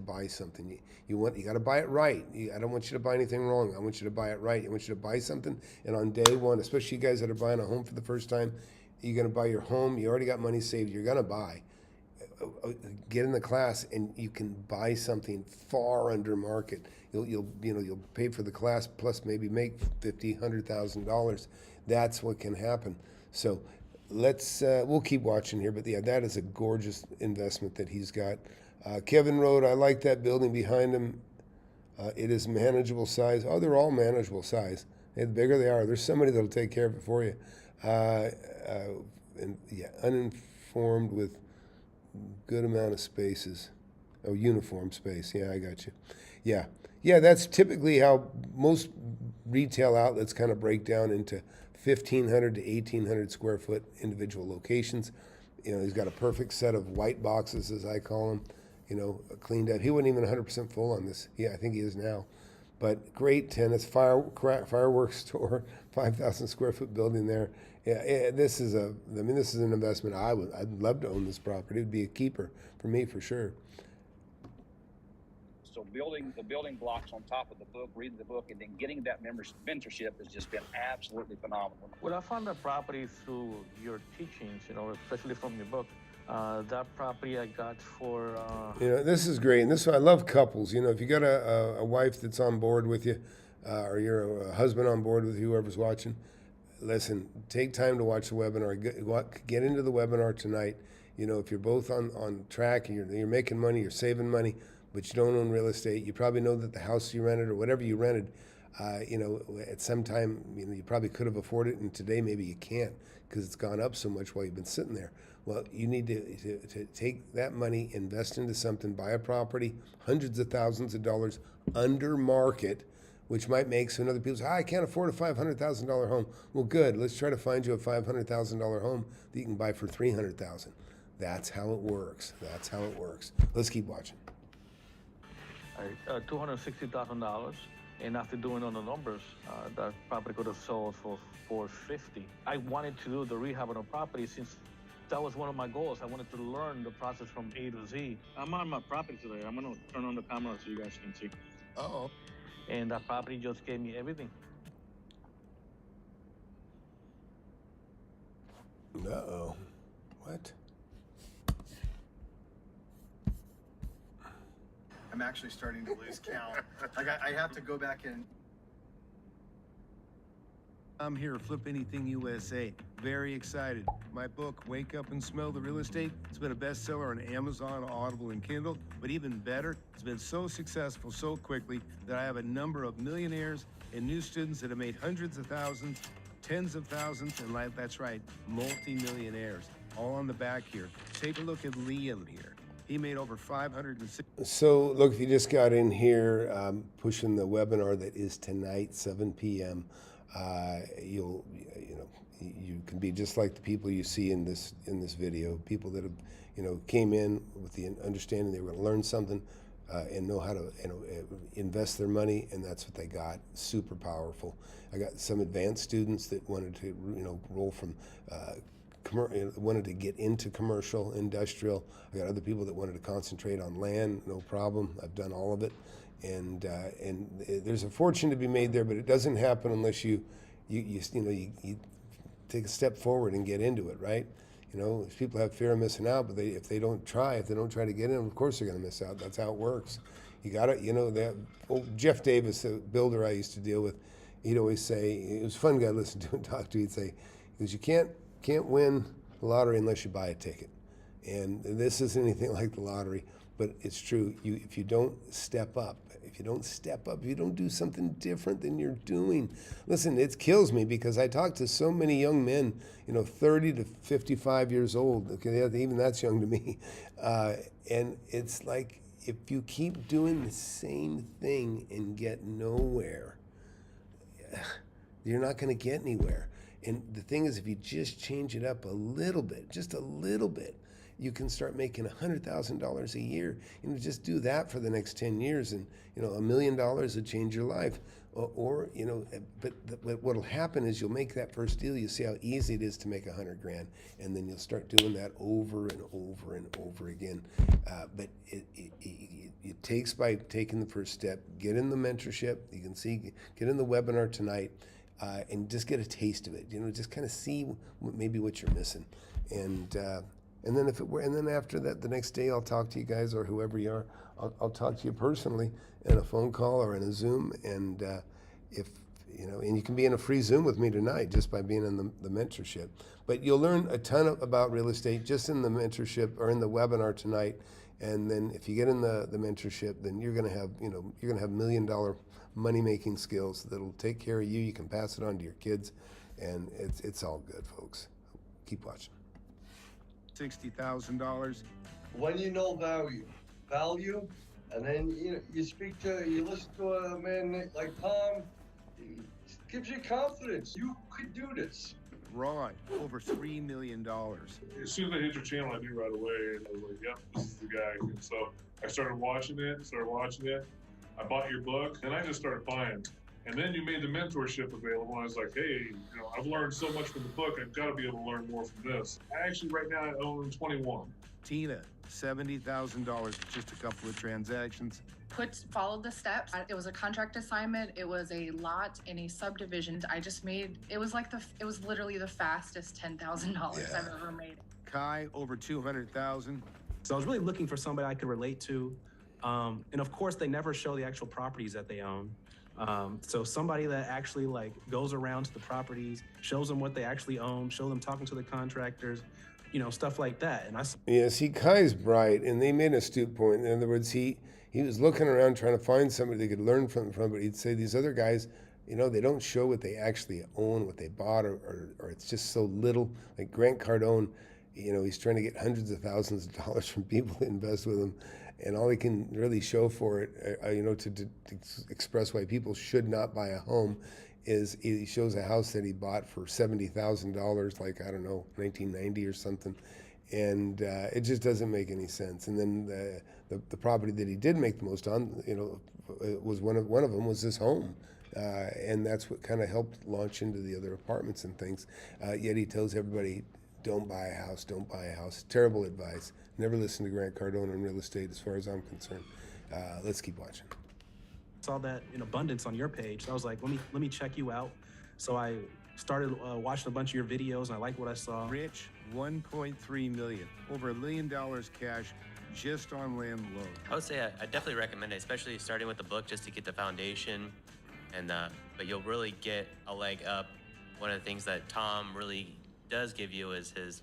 buy something. You got to buy it right. I don't want you to buy anything wrong. I want you to buy it right. I want you to buy something, and on day one, especially you guys that are buying a home for the first time, you're going to buy your home. You already got money saved. You're going to buy. get in the class and you can buy something far under market. You'll pay for the class plus maybe make $50,000-$100,000. That's what can happen. So we'll keep watching here, but yeah, that is a gorgeous investment that he's got. Kevin Road, I like that building behind him. It is manageable size. Oh, they're all manageable size. And the bigger they are, there's somebody that'll take care of it for you. And yeah, uninformed with good amount of spaces. Oh, uniform space. Yeah, I got you. Yeah, that's typically how most retail outlets kind of break down into 1,500 to 1,800 square foot individual locations. He's got a perfect set of white boxes, as I call them, cleaned up. He wasn't even 100% full on this. Yeah, I think he is now. But great tenants, fireworks store, 5,000 square foot building there. Yeah, this is an investment. I'd love to own this property. It would be a keeper for me for sure. So building the building blocks on top of the book, reading the book, and then getting that mentorship has just been absolutely phenomenal. Well, I found that property through your teachings, especially from your book. That property I got for... This is great. And I love couples. If you got a wife that's on board with you, or you're a husband on board with whoever's watching, listen, take time to watch the webinar. Get into the webinar tonight. If you're both on track and you're making money, you're saving money, but you don't own real estate, you probably know that the house you rented or whatever you rented, at some time, you probably could have afforded it, and today maybe you can't because it's gone up so much while you've been sitting there. Well, you need to take that money, invest into something, buy a property, hundreds of thousands of dollars under market, which might make some other people say, I can't afford a $500,000 home. Well, good. Let's try to find you a $500,000 home that you can buy for $300,000. That's how it works. Let's keep watching. $260,000, and after doing all the numbers, that property could have sold for $450,000. I wanted to do the rehab on the property since that was one of my goals. I wanted to learn the process from A to Z. I'm on my property today. I'm gonna turn on the camera so you guys can see. Uh-oh. And that property just gave me everything. Uh-oh. What? I'm actually starting to lose count. I have to go back and... I'm here at FlipAnythingUSA. Very excited. My book, Wake Up and Smell the Real Estate, it's been a bestseller on Amazon, Audible, and Kindle. But even better, it's been so successful so quickly that I have a number of millionaires and new students that have made hundreds of thousands, tens of thousands, and that's right, multi-millionaires, all on the back here. Take a look at Liam here. He made over 560. So, look, if you just got in here, pushing the webinar that is tonight, 7 p.m., you can be just like the people you see in this video. People that have, came in with the understanding they were going to learn something and know how to, invest their money, and that's what they got. Super powerful. I got some advanced students that wanted to, roll from. Wanted to get into commercial, industrial. I got other people that wanted to concentrate on land, no problem. I've done all of it. And there's a fortune to be made there, but it doesn't happen unless you take a step forward and get into it, right? People have fear of missing out, but if they don't try to get in, of course they're going to miss out. That's how it works. You got to, that old Jeff Davis, the builder I used to deal with, he'd always say, it was a fun guy to listen to and talk to. He'd say, because you can't win the lottery unless you buy a ticket. And this isn't anything like the lottery, but it's true. If you don't step up, if you don't do something different than you're doing. Listen, it kills me because I talk to so many young men, 30 to 55 years old. Okay, even that's young to me. And it's like, if you keep doing the same thing and get nowhere, you're not going to get anywhere. And the thing is, if you just change it up a little bit, just a little bit, you can start making $100,000 a year. Just do that for the next 10 years, and $1 million would change your life. Or but what'll happen is you'll make that first deal. You see how easy it is to make $100,000, and then you'll start doing that over and over and over again. But it takes by taking the first step. Get in the mentorship. You can see. Get in the webinar tonight. And just get a taste of it, just kind of see maybe what you're missing. And And then and then after that, the next day I'll talk to you guys or whoever you are. I'll talk to you personally in a phone call or in a Zoom. And if you know, and you can be in a free Zoom with me tonight just by being in the mentorship. But you'll learn a ton about real estate just in the mentorship or in the webinar tonight. And then if you get in the mentorship, then you're gonna have, you know, you're gonna have $1 million money making skills that'll take care of you. You can pass it on to your kids, and it's all good, folks. Keep watching. $60,000. When you know value, and then you listen to a man like Tom, he gives you confidence. You could do this. Ron, over $3 million. As soon as I hit your channel, I knew right away, and I was like, yep, this is the guy. And so I started watching it. I bought your book, and I just started buying. And then you made the mentorship available. I was like, hey, you know, I've learned so much from the book. I've got to be able to learn more from this. I actually, right now, I own 21. Tina, $70,000, just a couple of transactions. Followed the steps. It was a contract assignment. It was a lot in a subdivision. I just made, it was literally the fastest $10,000 I've ever made. Kai, over 200,000. So I was really looking for somebody I could relate to. And of course, they never show the actual properties that they own. So somebody that actually like goes around to the properties, shows them what they actually own, show them talking to the contractors, you know, stuff like that. And see, Kai's bright, and they made an astute point. In other words, he was looking around trying to find somebody they could learn from, but he'd say these other guys, you know, they don't show what they actually own, what they bought, or it's just so little. Like Grant Cardone, you know, he's trying to get hundreds of thousands of dollars from people to invest with him. And all he can really show for it, you know, to express why people should not buy a home is he shows a house that he bought for $70,000, like, I don't know, 1990 or something. And it just doesn't make any sense. And then the property that he did make the most on, you know, was one of them was his home. And that's what kind of helped launch into the other apartments and things. Yet he tells everybody, don't buy a house, don't buy a house. Terrible advice. Never listen to Grant Cardone on real estate as far as I'm concerned. Let's keep watching. Saw that in abundance on your page. So I was like, let me check you out. So I started watching a bunch of your videos, and I liked what I saw. Rich, $1.3 million, over $1 million cash just on land alone. I would say I definitely recommend it, especially starting with the book just to get the foundation. And but you'll really get a leg up. One of the things that Tom really does give you is his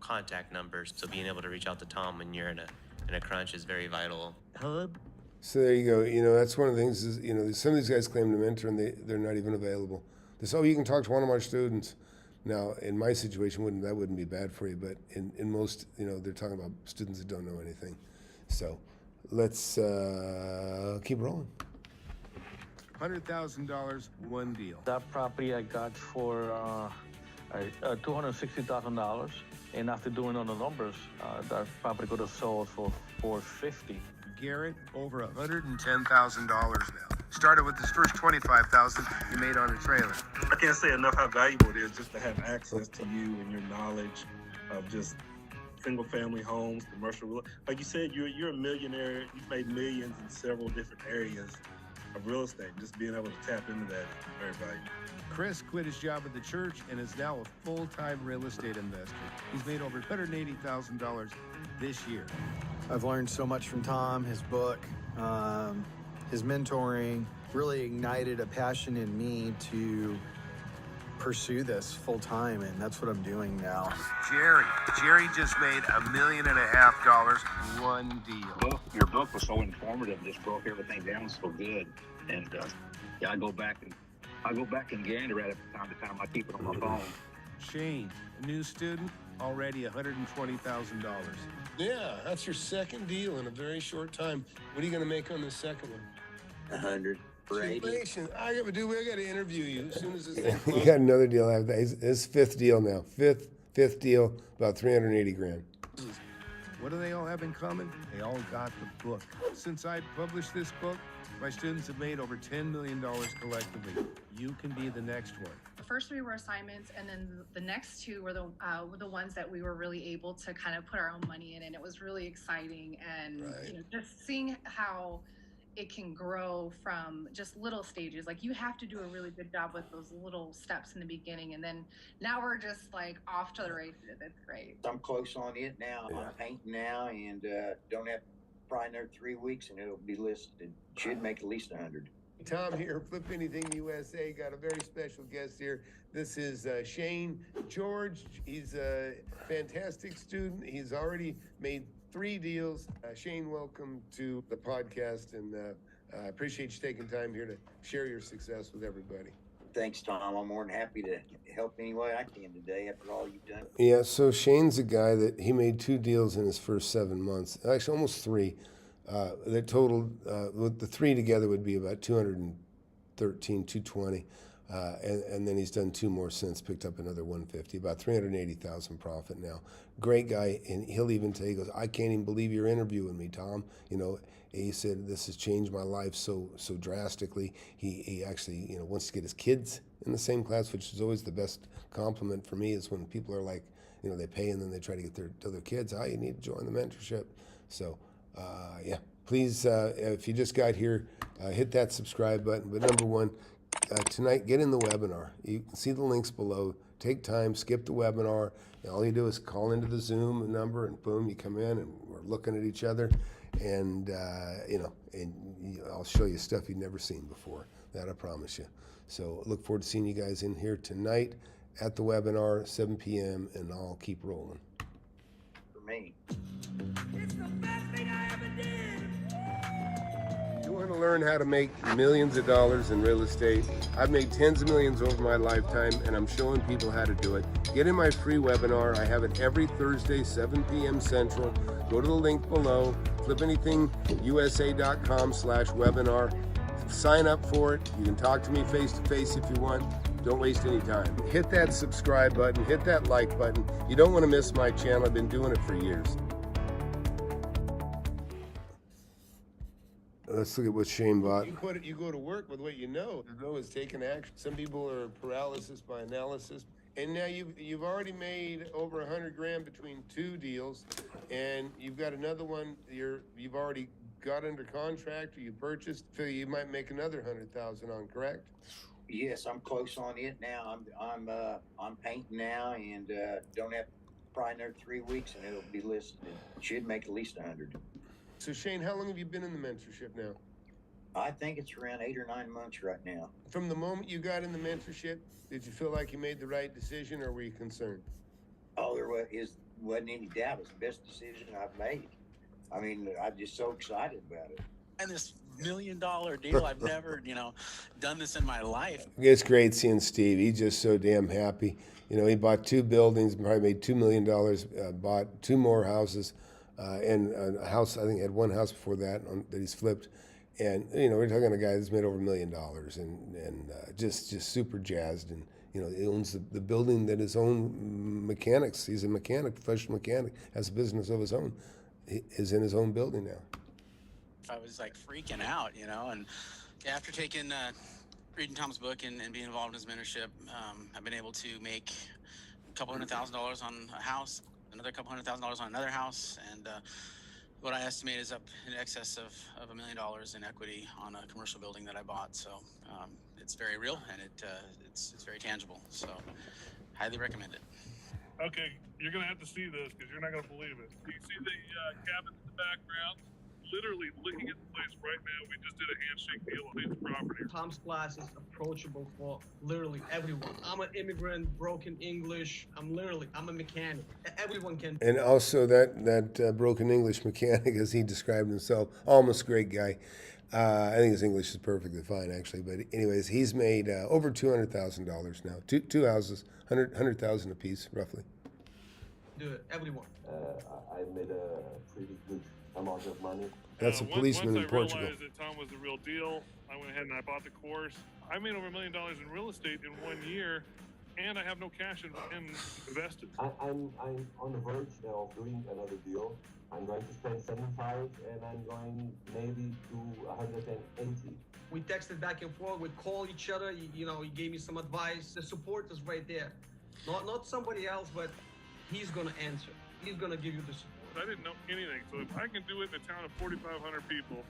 contact numbers. So being able to reach out to Tom when you're in a crunch is very vital. So there you go. You know, that's one of the things is, you know, some of these guys claim to mentor and they're not even available. They say, oh, you can talk to one of my students. Now, in my situation, that wouldn't be bad for you, but in most, you know, they're talking about students that don't know anything. So let's keep rolling. $100,000, one deal. That property I got for $260,000, and after doing all the numbers, that property could have sold for $450,000. Garrett, over $110,000 now. Started with his first $25,000 he made on a trailer. I can't say enough how valuable it is just to have access to you and your knowledge of just single-family homes, commercial. Like you said, you're a millionaire. You've made millions in several different areas of real estate. Just being able to tap into that is very valuable. Chris quit his job at the church and is now a full-time real estate investor. He's made over $180,000 this year. I've learned so much from Tom, his book, his mentoring, really ignited a passion in me to pursue this full-time, and that's what I'm doing now. Jerry just made $1.5 million, one deal. Well, your book was so informative, just broke everything down so good. And yeah, I go back and gander at it from time to time. I keep it on my phone. Shane, a new student, already $120,000. Yeah, that's your second deal in a very short time. What are you going to make on the second one? 100 for 80. I got to interview you as soon as this thing closes. You got another deal after that. His fifth deal now. Fifth deal, about $380,000. What do they all have in common? They all got the book. Since I published this book, my students have made over $10 million collectively. You can be the next one. The first three were assignments, and then the next two were the ones that we were really able to kind of put our own money in, and it was really exciting. And you know, just seeing how it can grow from just little stages. Like you have to do a really good job with those little steps in the beginning, and then now we're just like off to the races. It's great. I'm close on it now. I'm painting now, and don't have probably another 3 weeks, and it'll be listed. Should make at least 100. Tom here, Flip Anything USA. Got a very special guest here. This is Shane George. He's a fantastic student. He's already made 3 deals. Shane, welcome to the podcast, and I appreciate you taking time here to share your success with everybody. Thanks, Tom. I'm more than happy to help any way I can today after all you've done. Yeah, so Shane's a guy that he made 2 deals in his first 7 months. Actually, almost 3. That totaled, with the 3 together would be about 213, 220. And then he's done 2 more since, picked up another 150, about 380,000 profit now. Great guy, and he'll even tell you, he goes, I can't even believe you're interviewing me, Tom. You know, he said, this has changed my life so drastically. He actually, wants to get his kids in the same class, which is always the best compliment for me, is when people are like, they pay and then they try to get their kids, you need to join the mentorship. So, yeah, please, if you just got here, hit that subscribe button. But number one, tonight, get in the webinar. You can see the links below. Take time, skip the webinar. And all you do is call into the Zoom number, and boom, you come in, and we're looking at each other. And, I'll show you stuff you've never seen before. That I promise you. So look forward to seeing you guys in here tonight at the webinar, 7 p.m., and I'll keep rolling. For me. You want to learn how to make millions of dollars in real estate? I've made tens of millions over my lifetime, and I'm showing people how to do it. Get in my free webinar. I have it every Thursday, 7 p.m. Central. Go to the link below, FlipAnythingUSA.com/webinar. Sign up for it. You can talk to me face to face if you want. Don't waste any time. Hit that subscribe button, hit that like button. You don't want to miss my channel. I've been doing it for years. Let's look at what Shane bought. You go to work with what you know. The know is taking action. Some people are paralysis by analysis. And now you've already made over 100 grand between 2 deals, and you've got another one you've already got under contract, or you purchased. Figure you might make another 100,000 on, correct? Yes, I'm close on it now. I'm painting now, and don't have probably another 3 weeks, and it'll be listed. Should make at least 100. So Shane, how long have you been in the mentorship now? I think it's around 8 or 9 months right now. From the moment you got in the mentorship, did you feel like you made the right decision, or were you concerned? Oh, there wasn't any doubt. It's the best decision I've made. I mean, I'm just so excited about it. And this $1 million deal, I've never, done this in my life. It's great seeing Steve. He's just so damn happy. He bought 2 buildings, probably made $2 million, bought 2 more houses, and a house, I think had 1 house before that that he's flipped. And, we're talking a guy that's made over $1 million and just super jazzed. And, he owns the building that his own mechanics, he's a mechanic, professional mechanic, has a business of his own, is in his own building now. I was like freaking out, and after reading Tom's book and being involved in his mentorship, I've been able to make a couple $100,000 on a house, another couple $100,000 on another house, and what I estimate is up in excess of $1 million in equity on a commercial building that I bought. So it's very real, and it's very tangible. So highly recommend it. Okay, you're gonna have to see this because you're not gonna believe it. You see the cabin in the background? Literally looking at the place right now. We just did a handshake deal on his property. Tom's class is approachable for literally everyone. I'm an immigrant, broken English. I'm a mechanic. Everyone can. And also that broken English mechanic, as he described himself, almost great guy. I think his English is perfectly fine, actually. But anyways, he's made over $200,000 now. Two houses, $100,000 a piece, roughly. Do it, everyone. I made a pretty good amount of money. That's a policeman in Portugal. Once I realized that Tom was the real deal, I went ahead and I bought the course. I made over $1 million in real estate in 1 year, and I have no cash invested. I'm on the verge of doing another deal. I'm going to spend 75, and I'm going maybe to 180. We texted back and forth. We call each other. He gave me some advice. The support is right there. Not somebody else, but he's gonna answer. He's gonna give you the support. I didn't know anything, so if I can do it in a town of 4,500 people,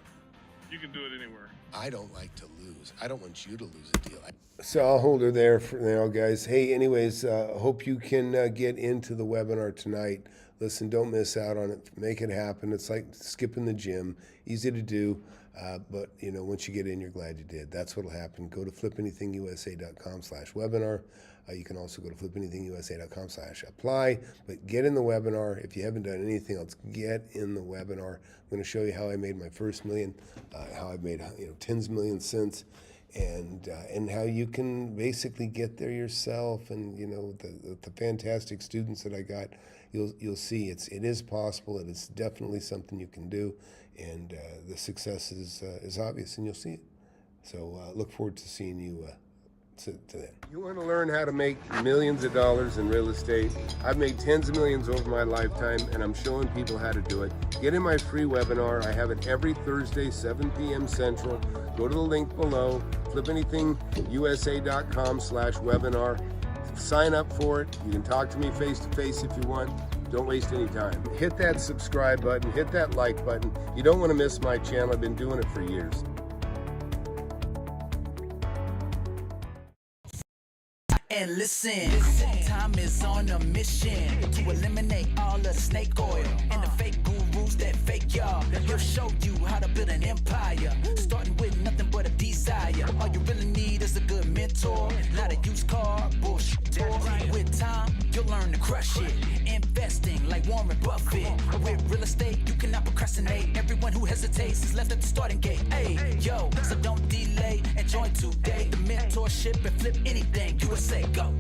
You can do it anywhere. I don't like to lose. I don't want you to lose a deal. So I'll hold her there for now, guys. Hey, anyways, hope you can get into the webinar tonight. Listen, don't miss out on it. Make it happen. It's like skipping the gym. Easy to do, but you know, once you get in, you're glad you did. That's what'll happen. Go to FlipAnythingUSA.com/webinar. You can also go to FlipAnythingUSA.com/apply. But get in the webinar. If you haven't done anything else, get in the webinar. I'm going to show you how I made my first million, how I've made tens of millions since, and how you can basically get there yourself. And the fantastic students that I got, you'll see it is possible. It is definitely something you can do, and the success is obvious, and you'll see it. So look forward to seeing you. To them. You want to learn how to make millions of dollars in real estate? I've made tens of millions over my lifetime, and I'm showing people how to do it. Get in my free webinar. I have it every Thursday, 7 p.m. Central. Go to the link below, FlipAnythingUSA.com/webinar. Sign up for it. You can talk to me face to face if you want. Don't waste any time. Hit that subscribe button, hit that like button. You don't want to miss my channel. I've been doing it for years. And listen, time is on a mission to eliminate all of the snake oil and the fake gurus that fake y'all. He'll show you how to build an empire, starting with nothing but a desire. All you really need is a good mentor, not a used car bullshit. With time, you'll learn to crush it. Investing like Warren Buffett. With real estate, you cannot procrastinate. Everyone who hesitates is left at the starting gate. Hey, yo, so don't delay and join today. The mentorship and flip anything USA. Go.